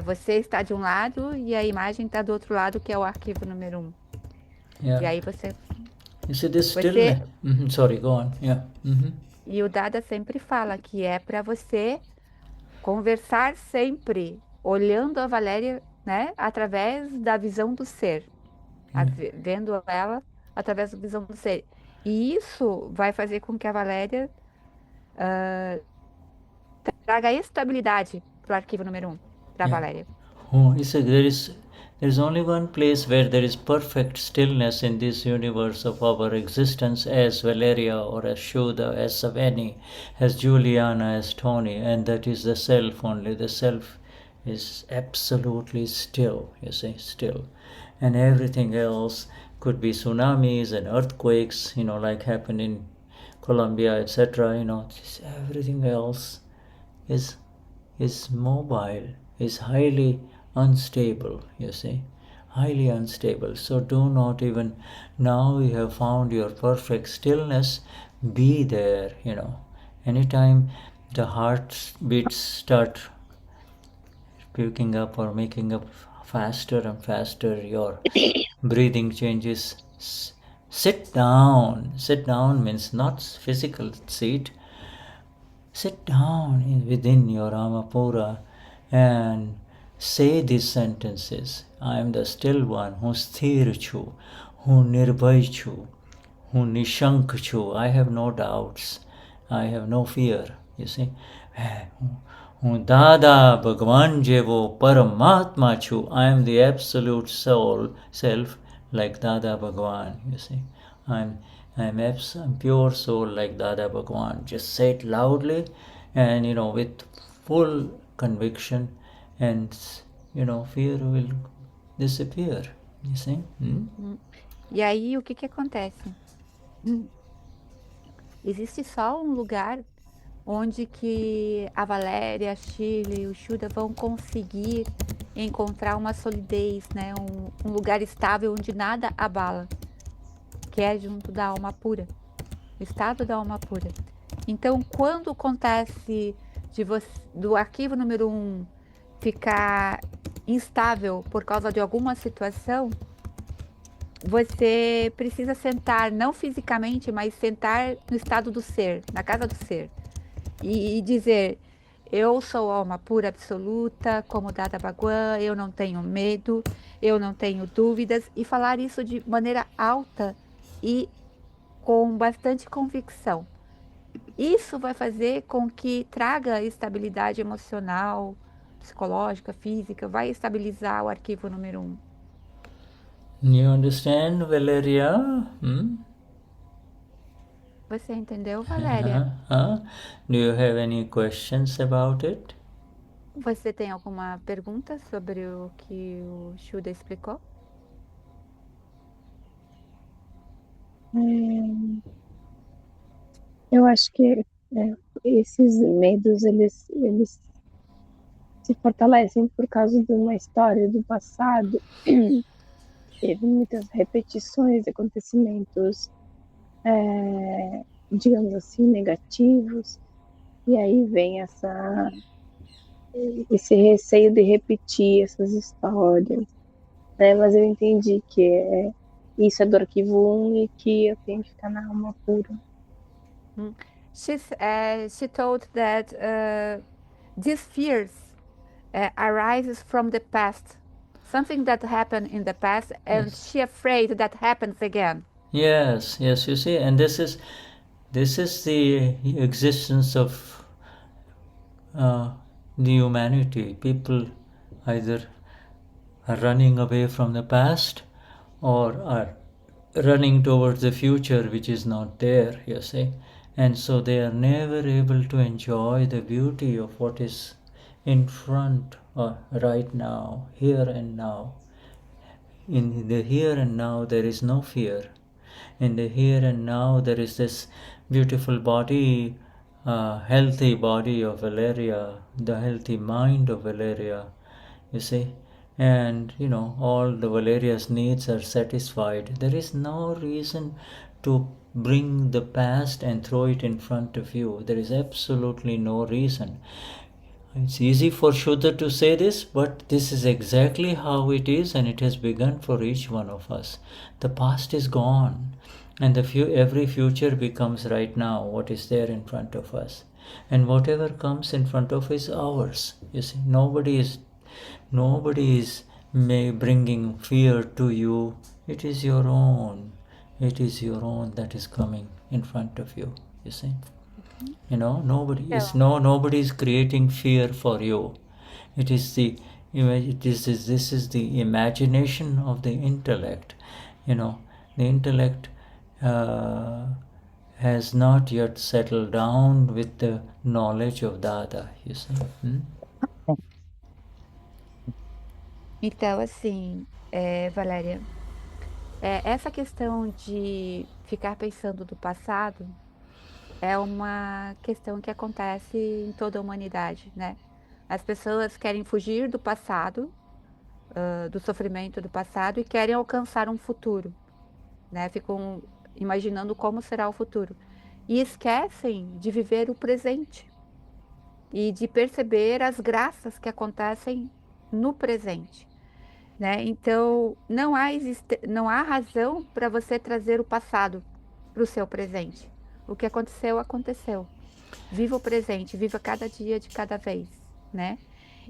S2: Você está de um lado e a imagem está do outro lado, que é o arquivo número 1.
S1: Yeah.
S2: E aí você...
S1: You see this stillness? Sorry, go on. Yeah.
S2: E o Dada sempre fala que é para você conversar sempre, olhando a Valéria, né, através da visão do ser. Vendo ela através da visão do ser. E isso vai fazer com que a Valéria traga estabilidade para o arquivo número 1, para a Valéria.
S1: There is only one place where there is perfect stillness in this universe of our existence, as Valeria or as Shuddha, as Savani, as Juliana, as Tony, and that is the self only. The self is absolutely still, you see, still. And everything else could be tsunamis and earthquakes, you know, like happened in Colombia, etc. You know, everything else is mobile, is highly unstable, you see, highly unstable. So do not even, now you have found your perfect stillness, be there, you know. Anytime the heartbeats start picking up or making up faster and faster, your breathing changes. Sit down. Sit down means not physical seat. Sit down within your Amapura and say these sentences. I am the still one, who sthir chu, who nirbhay chu, who nishank chu. I have no doubts. I have no fear. You see? Who Dada Bhagwan Jevo Paramatma chu. I am the absolute soul, self, like Dada Bhagwan. You see? I'm pure soul like Dada Bhagwan. Just say it loudly and, you know, with full conviction, and, you know, fear will disappear. You see?
S2: E aí, o que acontece? Existe só um lugar onde que a Valéria, a Schirley e o Shuddha vão conseguir encontrar uma solidez, né? Um lugar estável onde nada abala, que é junto da alma pura, o estado da alma pura. Então, quando acontece do arquivo número 1 ficar instável por causa de alguma situação, você precisa sentar, não fisicamente, mas sentar no estado do ser, na casa do ser, e dizer: eu sou alma pura absoluta, como Dada Bhagwan, eu não tenho medo, eu não tenho dúvidas, e falar isso de maneira alta e com bastante convicção. Isso vai fazer com que traga estabilidade emocional, psicológica, física, vai estabilizar o arquivo número 1.
S1: You understand, Valeria?
S2: Você entendeu, Valéria?
S1: Do you have any questions about it?
S2: Você tem alguma pergunta sobre o que o Shuddha explicou?
S6: Eu acho que esses medos, eles se fortalecem por causa de uma história do passado. Teve muitas repetições de acontecimentos, digamos assim, negativos, e aí vem esse receio de repetir essas histórias, né? Mas eu entendi que isso é do arquivo 1 e que eu tenho que ficar na alma pura.
S2: She told that these fears arises from the past, something that happened in the past, and
S1: Yes.
S2: she afraid that happens again.
S1: Yes, you see, and this is the existence of the humanity. People either are running away from the past or are running towards the future which is not there, you see. And so they are never able to enjoy the beauty of what is in front right now, here and now. In the here and now there is no fear. In the here and now there is this beautiful body, healthy body of Valeria, the healthy mind of Valeria, you see. And all the Valeria's needs are satisfied. There is no reason to bring the past and throw it in front of you. There is absolutely no reason. It's easy for Shuddha to say this, but this is exactly how it is, and it has begun for each one of us. The past is gone, and every future becomes right now what is there in front of us. And whatever comes in front of us is ours. You see, nobody is bringing fear to you. It is your own. It is your own that is coming in front of you. You see, nobody is creating fear for you. It is the image. This is the imagination of the intellect. The intellect has not yet settled down with the knowledge of Dada. You see.
S2: Então, assim, Valéria, essa questão de ficar pensando do passado é uma questão que acontece em toda a humanidade, né? As pessoas querem fugir do passado, do sofrimento do passado, e querem alcançar um futuro, né? Ficam imaginando como será o futuro. E esquecem de viver o presente e de perceber as graças que acontecem no presente. Né? Então, não há razão para você trazer o passado para o seu presente. O que aconteceu, aconteceu. Viva o presente, viva cada dia de cada vez, né?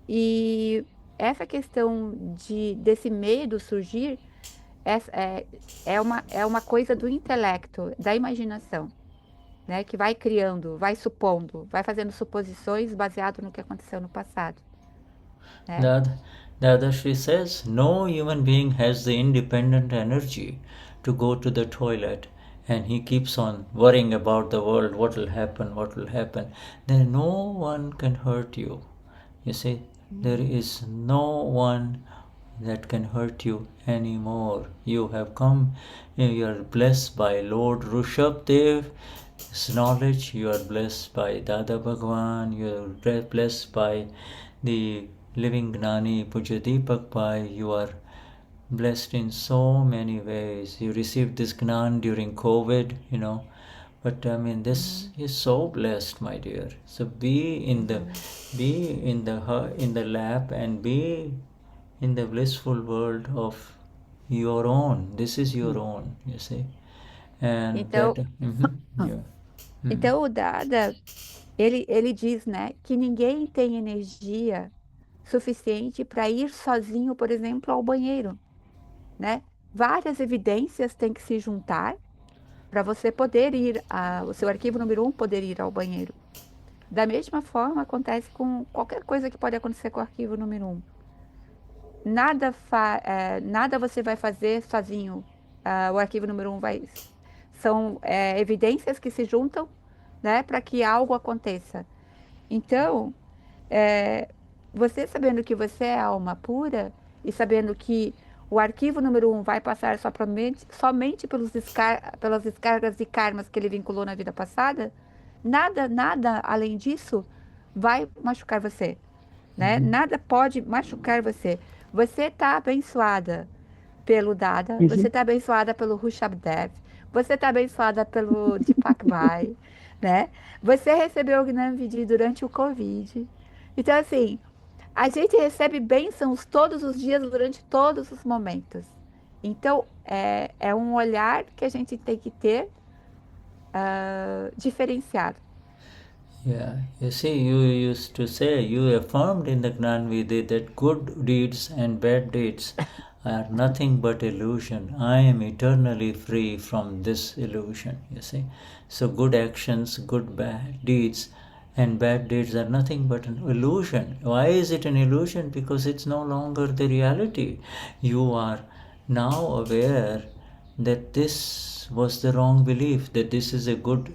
S2: E essa questão desse medo surgir é uma coisa do intelecto, da imaginação, né? Que vai criando, vai supondo, vai fazendo suposições baseado no que aconteceu no passado. Né?
S1: Dadashri says, no human being has the independent energy to go to the toilet, and he keeps on worrying about the world, what will happen. Then no one can hurt you. You see, there is no one that can hurt you anymore. You have come, you are blessed by Lord Rishabhdev's knowledge, you are blessed by Dada Bhagwan, you are blessed by the living Gnani Purush you are blessed in so many ways. You received this Gnan during COVID, but this is so blessed, my dear. So be in the lap and be in the blissful world of your own. This is your own, you see. And
S2: Então, então o Dada ele diz, né, que ninguém tem energia suficiente para ir sozinho, por exemplo, ao banheiro, né? Várias evidências têm que se juntar para você poder ir, o seu arquivo número 1 poder ir ao banheiro. Da mesma forma, acontece com qualquer coisa que pode acontecer com o arquivo número 1. Nada você vai fazer sozinho. O arquivo número 1 vai. São evidências que se juntam, né, para que algo aconteça. Então, é, você sabendo que você é alma pura e sabendo que o arquivo número 1 vai passar somente pelas descargas de karmas que ele vinculou na vida passada, nada além disso vai machucar você, né? Nada pode machucar você. Você está abençoada pelo Dada, você está abençoada pelo Rushabdev, você está abençoada pelo Deepak Vai, né? Você recebeu o Gnani Vidhi durante o Covid. Então, assim, a gente recebe bênçãos todos os dias, durante todos os momentos. Então, é um olhar que a gente tem que ter diferenciado.
S1: Yeah, you see, you used to say, you affirmed in the Gnan Vidhi that good deeds and bad deeds are nothing but illusion. I am eternally free from this illusion, you see. So good actions, good bad deeds and bad deeds are nothing but an illusion. Why is it an illusion? Because it's no longer the reality. You are now aware that this was the wrong belief, that this is a good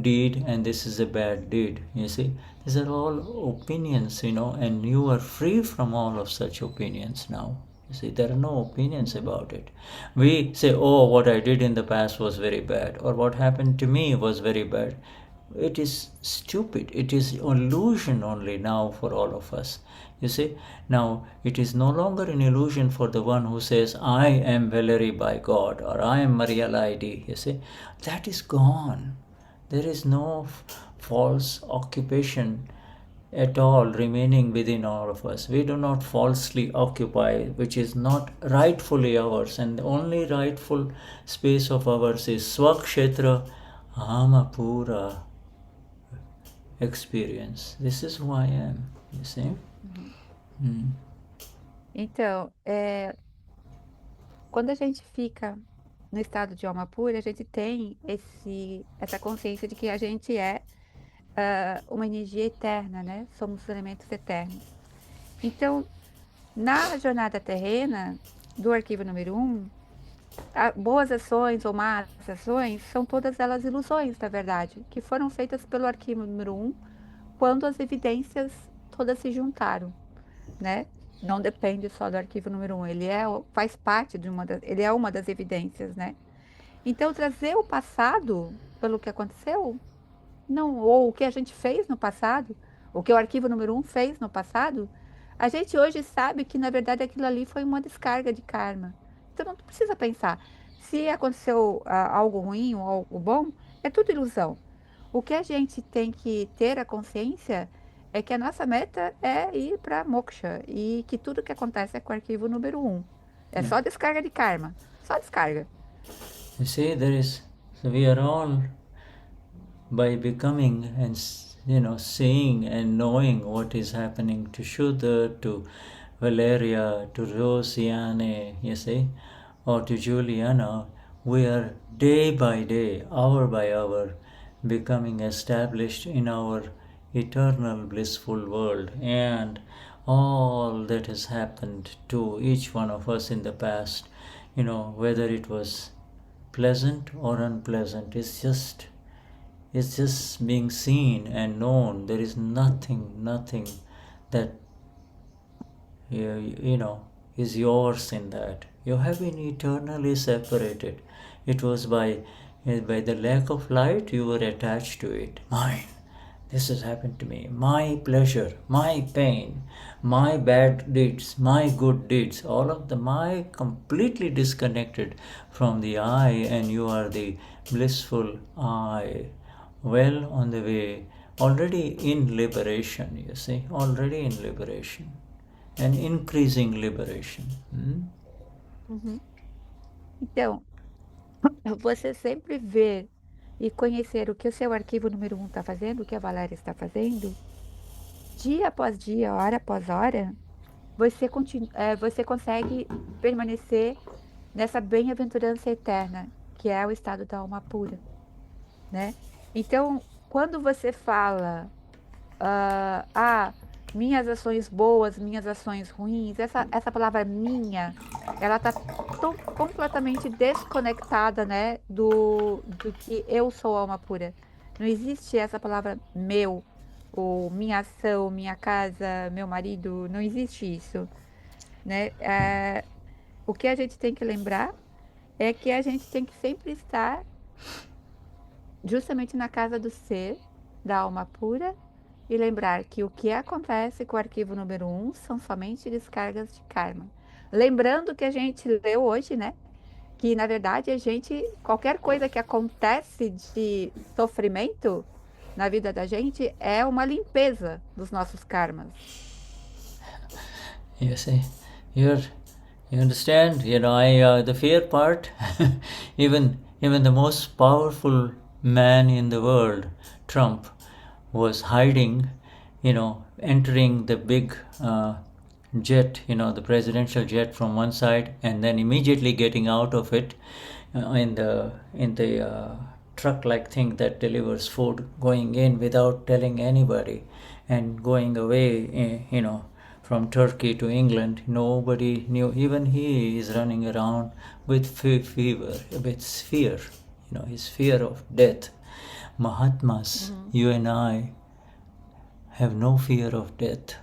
S1: deed and this is a bad deed. You see, these are all opinions, and you are free from all of such opinions now. You see, there are no opinions about it. We say, oh, what I did in the past was very bad, or what happened to me was very bad. It is stupid. It is illusion only now for all of us. You see, now it is no longer an illusion for the one who says, I am Valerie by God, or I am Maria Laidi. You see, that is gone. There is no false occupation at all remaining within all of us. We do not falsely occupy, which is not rightfully ours, and the only rightful space of ours is Swakshetra Amapura experience. This is who I am, you see?
S2: Então, quando a gente fica no estado de alma pura, a gente tem essa consciência de que a gente é uma energia eterna, né? Somos elementos eternos. Então, na jornada terrena do arquivo número 1, boas ações ou más ações são todas elas ilusões, na verdade, que foram feitas pelo arquivo número 1 quando as evidências todas se juntaram, né? Não depende só do arquivo número 1, ele faz parte ele é uma das evidências, né? Então, trazer o passado pelo que aconteceu, não, ou o que a gente fez no passado, o que o arquivo número 1 fez no passado, a gente hoje sabe que, na verdade, aquilo ali foi uma descarga de karma. Então, não precisa pensar. Se aconteceu algo ruim ou algo bom, é tudo ilusão. O que a gente tem que ter a consciência é que a nossa meta é ir para moksha e que tudo que acontece é com o arquivo número 1. É só descarga de karma. Só descarga.
S1: You see, so we are all, by becoming and seeing and knowing what is happening to Shuddha, to Valeria, to Josiane, you see, or to Juliana, we are day by day, hour by hour, becoming established in our eternal blissful world, and all that has happened to each one of us in the past, whether it was pleasant or unpleasant, it's just being seen and known. There is nothing that is yours in that. You have been eternally separated. It was by the lack of light you were attached to it. Mine. This has happened to me. My pleasure, my pain, my bad deeds, my good deeds, all of them, I completely disconnected from the I, and you are the blissful I, well on the way, already in liberation, you see, already in liberation, and increasing liberation.
S2: Então, você sempre vê e conhecer o que o seu arquivo número 1 está fazendo, o que a Valéria está fazendo, dia após dia, hora após hora, você consegue permanecer nessa bem-aventurança eterna, que é o estado da alma pura, né? Então, quando você fala, minhas ações boas, minhas ações ruins, essa palavra minha, ela está completamente desconectada, né, do que eu sou alma pura. Não existe essa palavra meu, ou minha ação, minha casa, meu marido, não existe isso, né? O que a gente tem que lembrar é que a gente tem que sempre estar justamente na casa do ser, da alma pura, e lembrar que o que acontece com o arquivo número 1 são somente descargas de karma. Lembrando que a gente leu hoje, né? Que na verdade qualquer coisa que acontece de sofrimento na vida da gente é uma limpeza dos nossos karmas.
S1: You see, you understand? The fear part, even the most powerful man in the world, Trump, was hiding, entering the big jet, the presidential jet from one side, and then immediately getting out of it in the truck-like thing that delivers food, going in without telling anybody, and going away, from Turkey to England. Nobody knew. Even he is running around with fever, with fear, his fear of death. Mahatmas, you and I have no fear of death.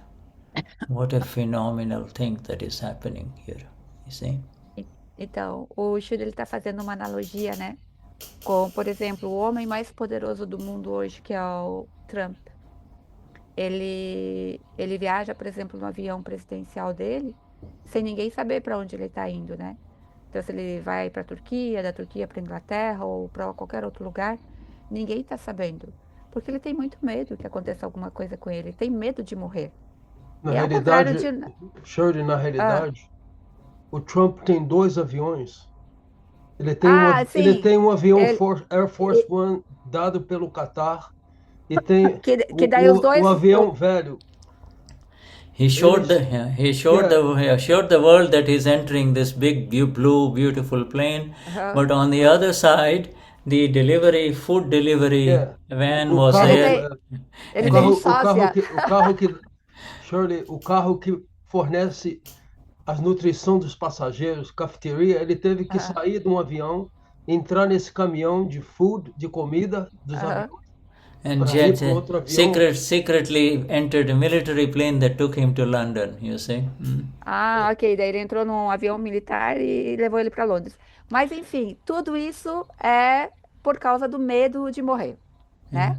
S1: What a phenomenal thing that is happening here, you see?
S2: Então, o Schirley está fazendo uma analogia, né? Com, por exemplo, o homem mais poderoso do mundo hoje, que é o Trump. Ele viaja, por exemplo, no avião presidencial dele, sem ninguém saber para onde ele está indo, né? Então, se ele vai para a Turquia, da Turquia para a Inglaterra ou para qualquer outro lugar, ninguém está sabendo. Porque ele tem muito medo que aconteça alguma coisa com ele. Ele tem medo de morrer.
S5: Na
S2: ao contrário
S5: realidade, Shirley, na realidade, o Trump tem 2 aviões. Ele tem um avião Air Force One dado pelo Qatar e tem
S2: que daí os dois,
S5: o avião velho.
S1: He showed the world that he's entering this big blue beautiful plane, but on the other side the food delivery van was there.
S2: Ele tem
S5: o carro que fornece as nutrição dos passageiros, cafeteria, ele teve que sair de um avião, entrar nesse caminhão de comida dos aviões.
S1: And secretly entered a military plane that took him to London, you see?
S2: Ok. Daí ele entrou num avião militar e levou ele para Londres. Mas, enfim, tudo isso é por causa do medo de morrer, né?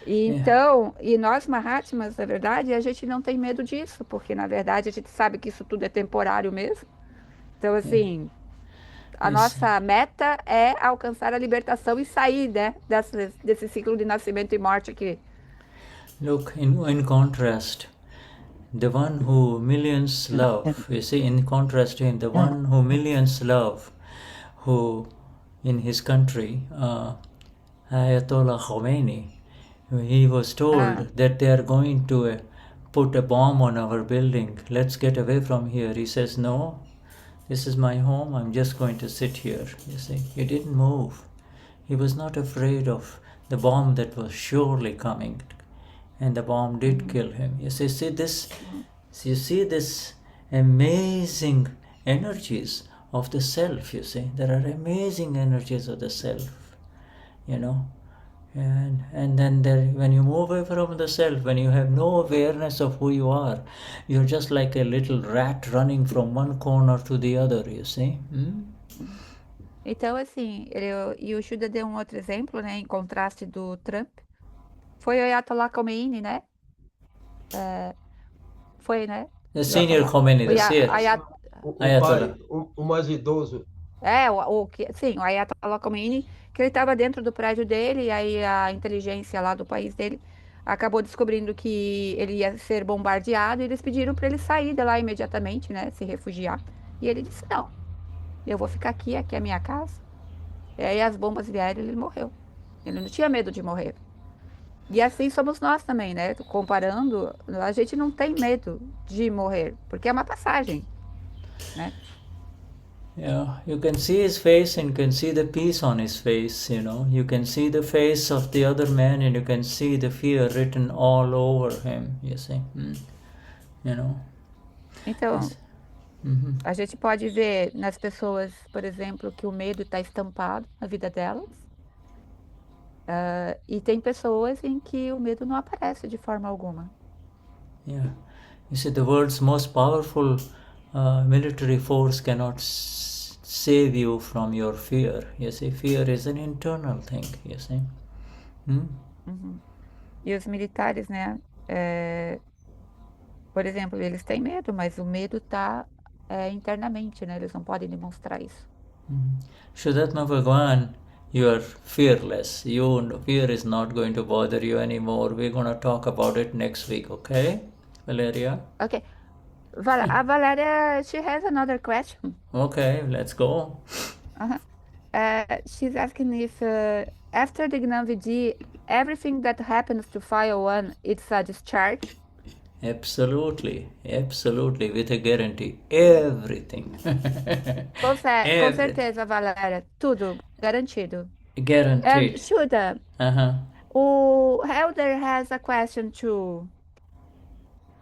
S2: Então, e nós Mahatmas, na verdade, a gente não tem medo disso, porque, na verdade, a gente sabe que isso tudo é temporário mesmo. Então, assim, a nossa meta é alcançar a libertação e sair, né, desse ciclo de nascimento e morte aqui.
S1: Look, in contrast, the one who millions love, you see, in contrast to him, the one who millions love, who in his country, Ayatollah Khomeini, he was told that they are going to put a bomb on our building. Let's get away from here. He says, no, this is my home. I'm just going to sit here. You see, he didn't move. He was not afraid of the bomb that was surely coming, and the bomb did kill him. You see this amazing energies of the self. You see, there are amazing energies of the self. And then when you move away from the self, when you have no awareness of who you are, you're just like a little rat running from one corner to the other, you see?
S2: Então, assim, e o Shuddha deu um outro exemplo, né, em contraste do Trump. Foi o Ayatollah Khomeini, né? Foi, né?
S1: The senior Khomeini,
S5: Ayatollah. O mais idoso.
S2: O Ayatollah Khomeini, que ele estava dentro do prédio dele, e aí a inteligência lá do país dele acabou descobrindo que ele ia ser bombardeado, e eles pediram para ele sair de lá imediatamente, né, se refugiar. E ele disse, não, eu vou ficar aqui é a minha casa. E aí as bombas vieram e ele morreu. Ele não tinha medo de morrer. E assim somos nós também, né? Comparando, a gente não tem medo de morrer, porque é uma passagem, né?
S1: Yeah, you can see his face and you can see the peace on his face, you know. You can see the face of the other man and you can see the fear written all over him, you see. You know.
S2: Então,
S1: Mhm.
S2: a gente pode ver nas pessoas, por exemplo, que o medo está estampado na vida delas. E tem pessoas em que o medo não aparece de forma alguma.
S1: Yeah. You see, the world's most powerful military force cannot save you from your fear. You see, fear is an internal thing, you see.
S2: E os militares, né? Por exemplo, eles têm medo, mas o medo está internamente, né? Eles não podem demonstrar isso.
S1: Shuddha Bhagwan, you are fearless. Fear is not going to bother you anymore. We're going to talk about it next week, okay, Valeria?
S2: Ok. A Valéria, she has another question.
S1: Okay, let's go.
S2: She's asking if after the Gnan Vidhi, everything that happens to file one, it's a discharge?
S1: Absolutely, with a guarantee. Everything.
S2: Com
S1: Everything.
S2: certeza, Valéria. Tudo garantido.
S1: Guaranteed.
S2: Shuddha, o Helder has a question too.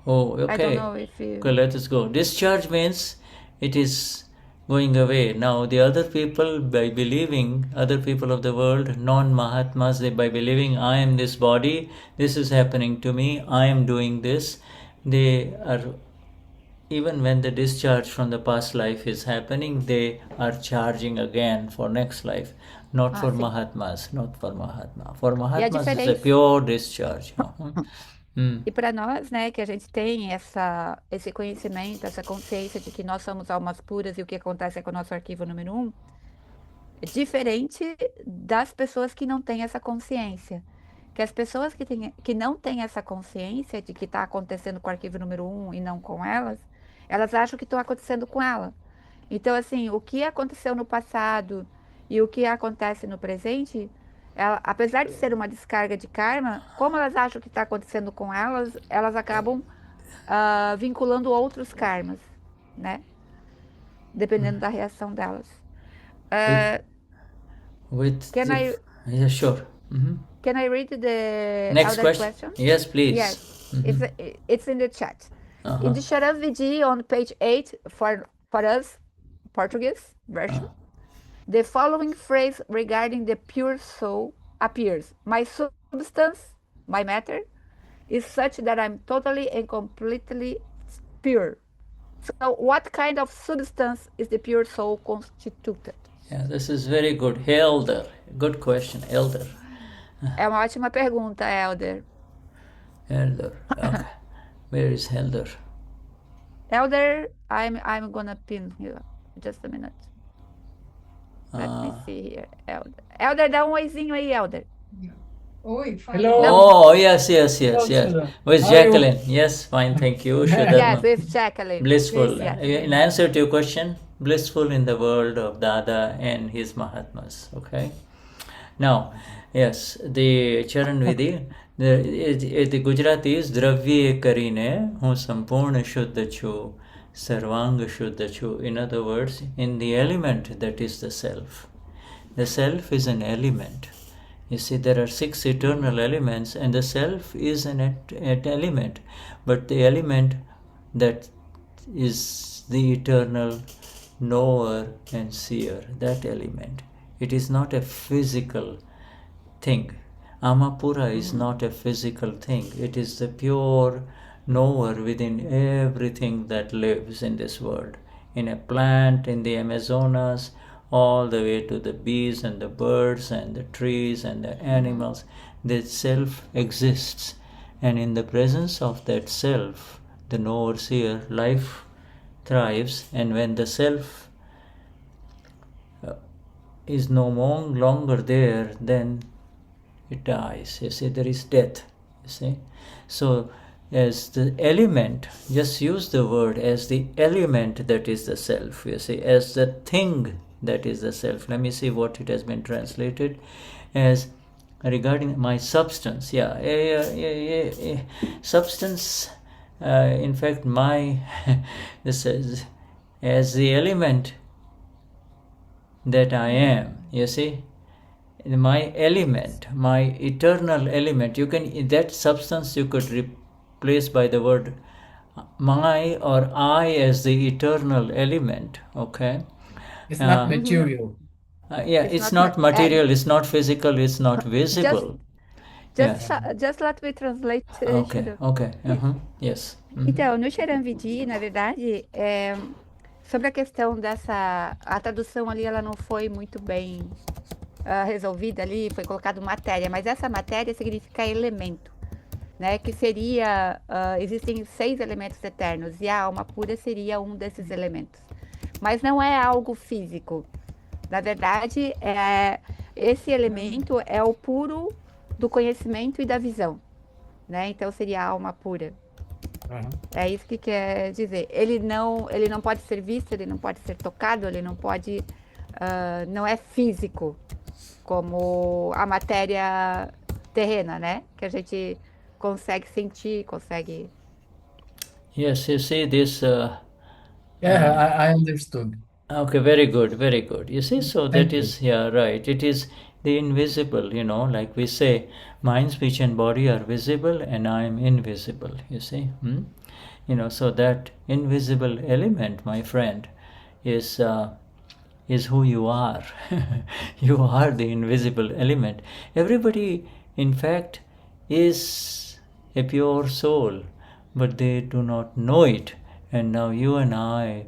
S1: Oh, okay.
S2: I don't know if you...
S1: Okay, let us go. Discharge means it is going away. Now, the other people, by believing, other people of the world, non-Mahatmas, by believing I am this body, this is happening to me, I am doing this, they are, even when the discharge from the past life is happening, they are charging again for next life. Not for
S2: sim.
S1: Mahatmas, not for Mahatma. For Mahatmas, it's a
S2: diferença-
S1: pure discharge.
S2: E para nós, né, que a gente tem esse conhecimento, essa consciência de que nós somos almas puras e o que acontece com o nosso arquivo número 1, é diferente das pessoas que não têm essa consciência. Que as pessoas que não têm essa consciência de que está acontecendo com o arquivo número 1 e não com elas acham que está acontecendo com ela. Então, assim, o que aconteceu no passado e o que acontece no presente, apesar de ser uma descarga de karma, como elas acham que está acontecendo com elas acabam vinculando outros karmas, né? Dependendo da reação delas.
S1: Yeah, sure.
S2: Can I read the
S1: Next
S2: other
S1: question? Yes, please.
S2: Yes, it's in the chat. In the Sharan Vidhi on page 8 for us, Portuguese version, the following phrase regarding the pure soul appears. My substance, my matter, is such that I'm totally and completely pure. So what kind of substance is the pure soul constituted?
S1: Yeah, this is very good. Elder. Good question, Elder.
S2: É uma ótima pergunta, Elder.
S1: Elder. Okay. Where is Elder?
S2: Elder, I'm gonna pin you. Just a minute. Let me see here, Elder. Elder, dá um oizinho aí, Elder.
S7: Oi, fala.
S8: Hello.
S1: Oh, yes.
S8: Shuddha.
S1: With
S8: How are you?
S1: Jacqueline. Yes, fine, thank you.
S2: Yes, with Jacqueline.
S1: Blissful.
S2: Yes.
S1: In answer to your question, blissful in the world of Dada and his Mahatmas. Okay. Now, yes, the Charan Vidhi, the Gujarati is Dravya Karine, hu sampurna Shuddha chu, sarvanga Shuddha chu. In other words, in the element that is the self. The self is an element. You see, there are 6 eternal elements, and the self is an element. But the element that is the eternal knower and seer, that element. It is not a physical thing. Amapura is not a physical thing. It is the pure knower within everything that lives in this world. In a plant, in the Amazonas, all the way to the bees and the birds and the trees and the animals, the self exists. And in the presence of that self, the knower seer, life thrives. And when the self is no longer there, then it dies. You see, there is death. You see, so as the element, just use the word as the element that is the self. You see, as the thing that is the self. Let me see what it has been translated as regarding my substance. Substance, in fact, my this is as the element that I am, you see, my element, my eternal element. You can, that substance you could replace by the word my or I as the eternal element. Okay.
S8: It's not material.
S1: It's not material, it's not physical, it's not visible.
S2: Just let me translate.
S1: Okay. Yes.
S2: Então, no Sharan Vidhi, na verdade, sobre a questão a tradução ali, ela não foi muito bem resolvida ali, foi colocado matéria, mas essa matéria significa elemento, né? Que seria, existem 6 elementos eternos, e a alma pura seria um desses elementos. Mas não é algo físico. Na verdade, esse elemento é o puro do conhecimento e da visão, né? Então seria a alma pura. É isso que quer dizer. Ele não pode ser visto, ele não pode ser tocado, ele não pode, não é físico, como a matéria terrena, né? Que a gente consegue sentir, consegue.
S1: Yes, you see this.
S8: I understood.
S1: Okay, very good, very good. You see, so that is, right. It is the invisible, like we say, mind, speech, and body are visible, and I am invisible, you see. So that invisible element, my friend, is who you are. You are the invisible element. Everybody, in fact, is a pure soul, but they do not know it. And now you and I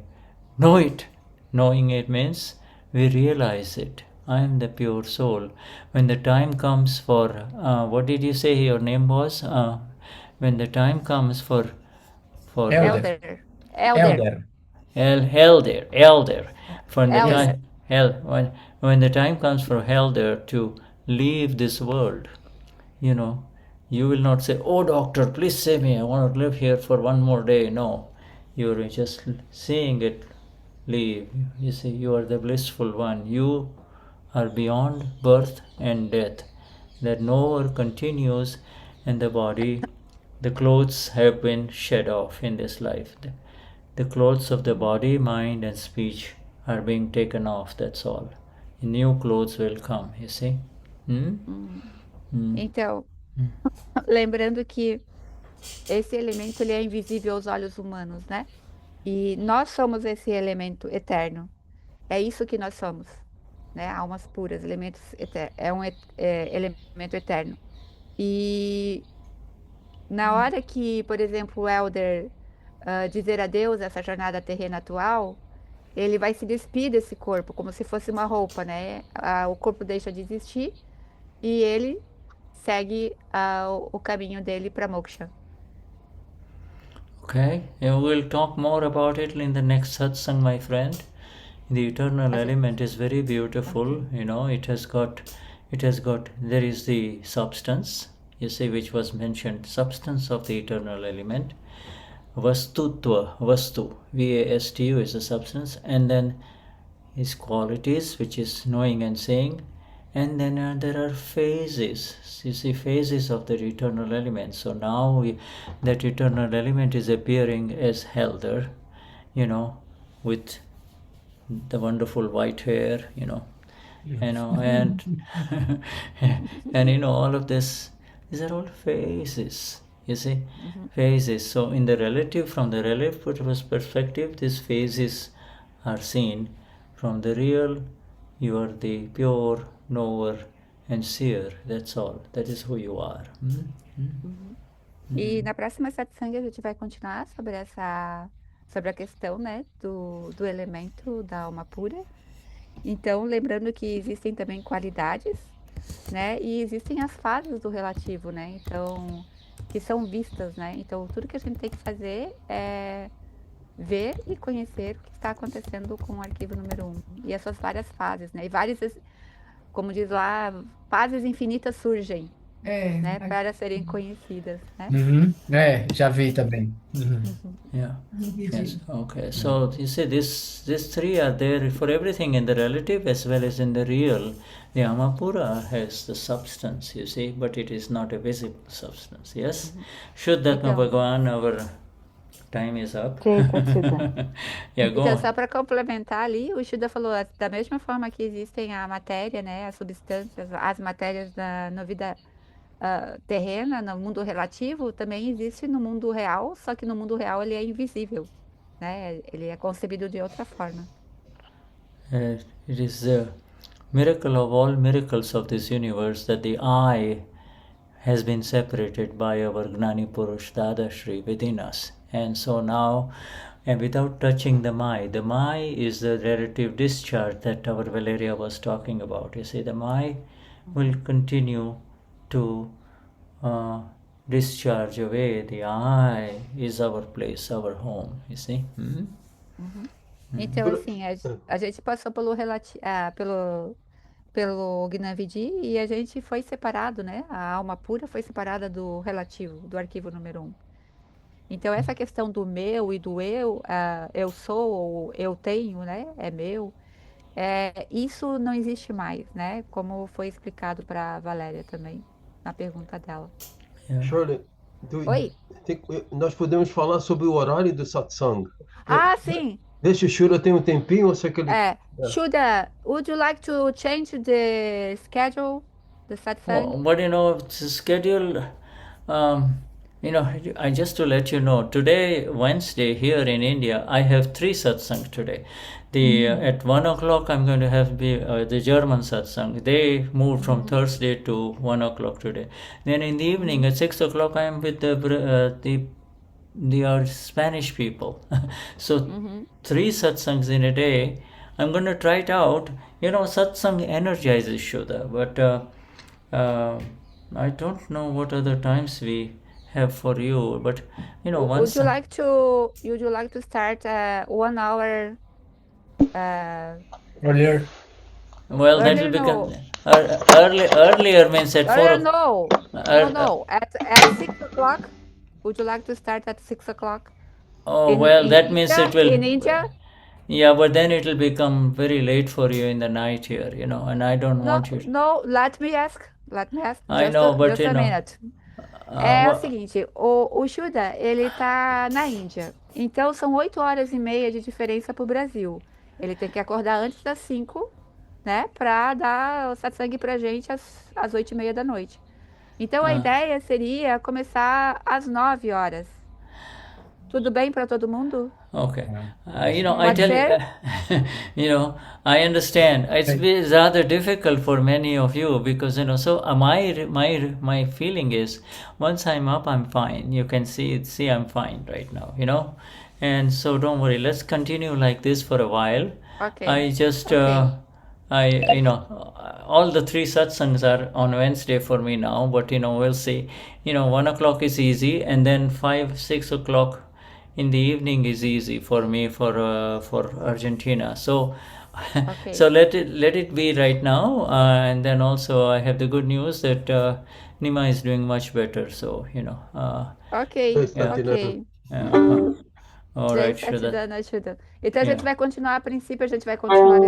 S1: know it. Knowing it means we realize it. I am the pure soul. When the time comes for, what did you say your name was? When the time comes for
S2: Elder.
S1: Elder. When the time comes for Elder to leave this world, you will not say, "Oh, doctor, please save me. I want to live here for one more day." No, you're just seeing it leave. You see, you are the blissful one. You are beyond birth and death. That knower continues, and the body, the clothes have been shed off in this life. The clothes of the body, mind, and speech are being taken off. That's all. New clothes will come. You see.
S2: Então, lembrando que esse elemento ele é invisível aos olhos humanos, né? E nós somos esse elemento eterno. É isso que nós somos, né? Almas puras, elementos eternos. É um elemento eterno. E na hora que, por exemplo, o Elder dizer adeus a essa jornada terrena atual, ele vai se despir desse corpo, como se fosse uma roupa, né? O corpo deixa de existir e ele segue o caminho dele para Moksha.
S1: Okay, and we'll talk more about it in the next satsang, my friend. The eternal element is very beautiful. It has got, there is the substance, you see, which was mentioned, substance of the eternal element. Vastutva, vastu, V-A-S-T-U is the substance, and then his qualities, which is knowing and saying. And then there are phases, you see, phases of the eternal element. So now that eternal element is appearing as Helder, with the wonderful white hair, and and all of this, these are all phases, you see, phases. So from the relative perspective, these phases are seen. From the real, you are the pure knower and seer. That's all. That is who you are.
S2: E na próxima satsang a gente vai continuar sobre a questão, né, do elemento da alma pura. Então, lembrando que existem também qualidades, né, e existem as fases do relativo, né, então, que são vistas, né. Então, tudo que a gente tem que fazer é ver e conhecer o que está acontecendo com o arquivo número 1 e as suas várias fases, né, e várias, como diz lá, fases infinitas surgem, né, para serem conhecidas, né?
S8: Já vi também.
S1: Yeah. Yes. Okay. So you see, these three are there for everything in the relative as well as in the real. The Amapura has the substance, you see, but it is not a visible substance. Yes. Shuddhatma Bhagavan, our time is up. Yeah, go
S2: Então,
S1: on.
S2: só para complementar ali, o Shuddha falou, da mesma forma que existem a matéria, né, as substâncias, as matérias na vida terrena, no mundo relativo, também existe no mundo real, só que no mundo real ele é invisível, né? Ele é concebido de outra forma.
S1: It is the miracle of all miracles of this universe that the I has been separated by our Gnani Purush Dadashri within us. And so now, and without touching the Mai is the relative discharge that our Valeria was talking about. You see, the Mai will continue to discharge away. The I is our place, our home. You see?
S2: Então, assim, a gente passou pelo Gnan Vidhi e a gente foi separado, né? A alma pura foi separada do relativo, do arquivo número 1. Então, essa questão do meu e do eu sou ou eu tenho, né? É meu. Isso não existe mais, né? Como foi explicado para a Valéria também, na pergunta dela.
S5: Schirley,
S2: Oi?
S5: nós podemos falar sobre o horário do satsang.
S2: Sim!
S5: Deixa o Shura tem um tempinho, ou seja que ele...
S2: Shuddha, would you like to change the schedule, the satsang?
S1: But the schedule, I just to let you know, today, Wednesday, here in India, I have 3 satsang today. At 1 o'clock, I'm going to have the German satsang. They moved from Thursday to 1 o'clock today. Then in the evening, at 6 o'clock, I am with the Spanish people. So 3 satsangs in a day. I'm going to try it out. Satsang energizes Shuddha, but I don't know what other times we have for you. But once.
S2: Would you like to start 1 hour
S8: earlier?
S1: Well, that will become earlier means at 4 o'clock.
S2: No. At 6 o'clock. Would you like to start at 6 o'clock?
S1: That means it will.
S2: In India?
S1: Yeah, but then it will become very late for you in the night here, and I don't want you.
S2: No, let me ask.
S1: I know, but
S2: just a minute. O seguinte, o Shuddha, ele tá na Índia. Então, são 8h30 de diferença pro Brasil. Ele tem que acordar antes das 5, né? Pra dar o satsang pra gente às 8h30 da noite. Então, a ideia seria começar às 9 horas. Tudo bem para todo mundo?
S1: Okay. I tell you, I understand. It's rather difficult for many of you because, so my feeling is once I'm up, I'm fine. You can see I'm fine right now, And so don't worry. Let's continue like this for a while.
S2: Okay.
S1: I just, all the 3 satsangs are on Wednesday for me now, but, we'll see. 1 o'clock is easy, and then 5, 6 o'clock in the evening is easy for me for Argentina. So
S2: okay.
S1: So let it be right now, and then also I have the good news that Nima is doing much better. So
S2: Ok.
S1: All right,
S2: Shuddha. Então a gente vai continuar, a princípio a gente vai continuar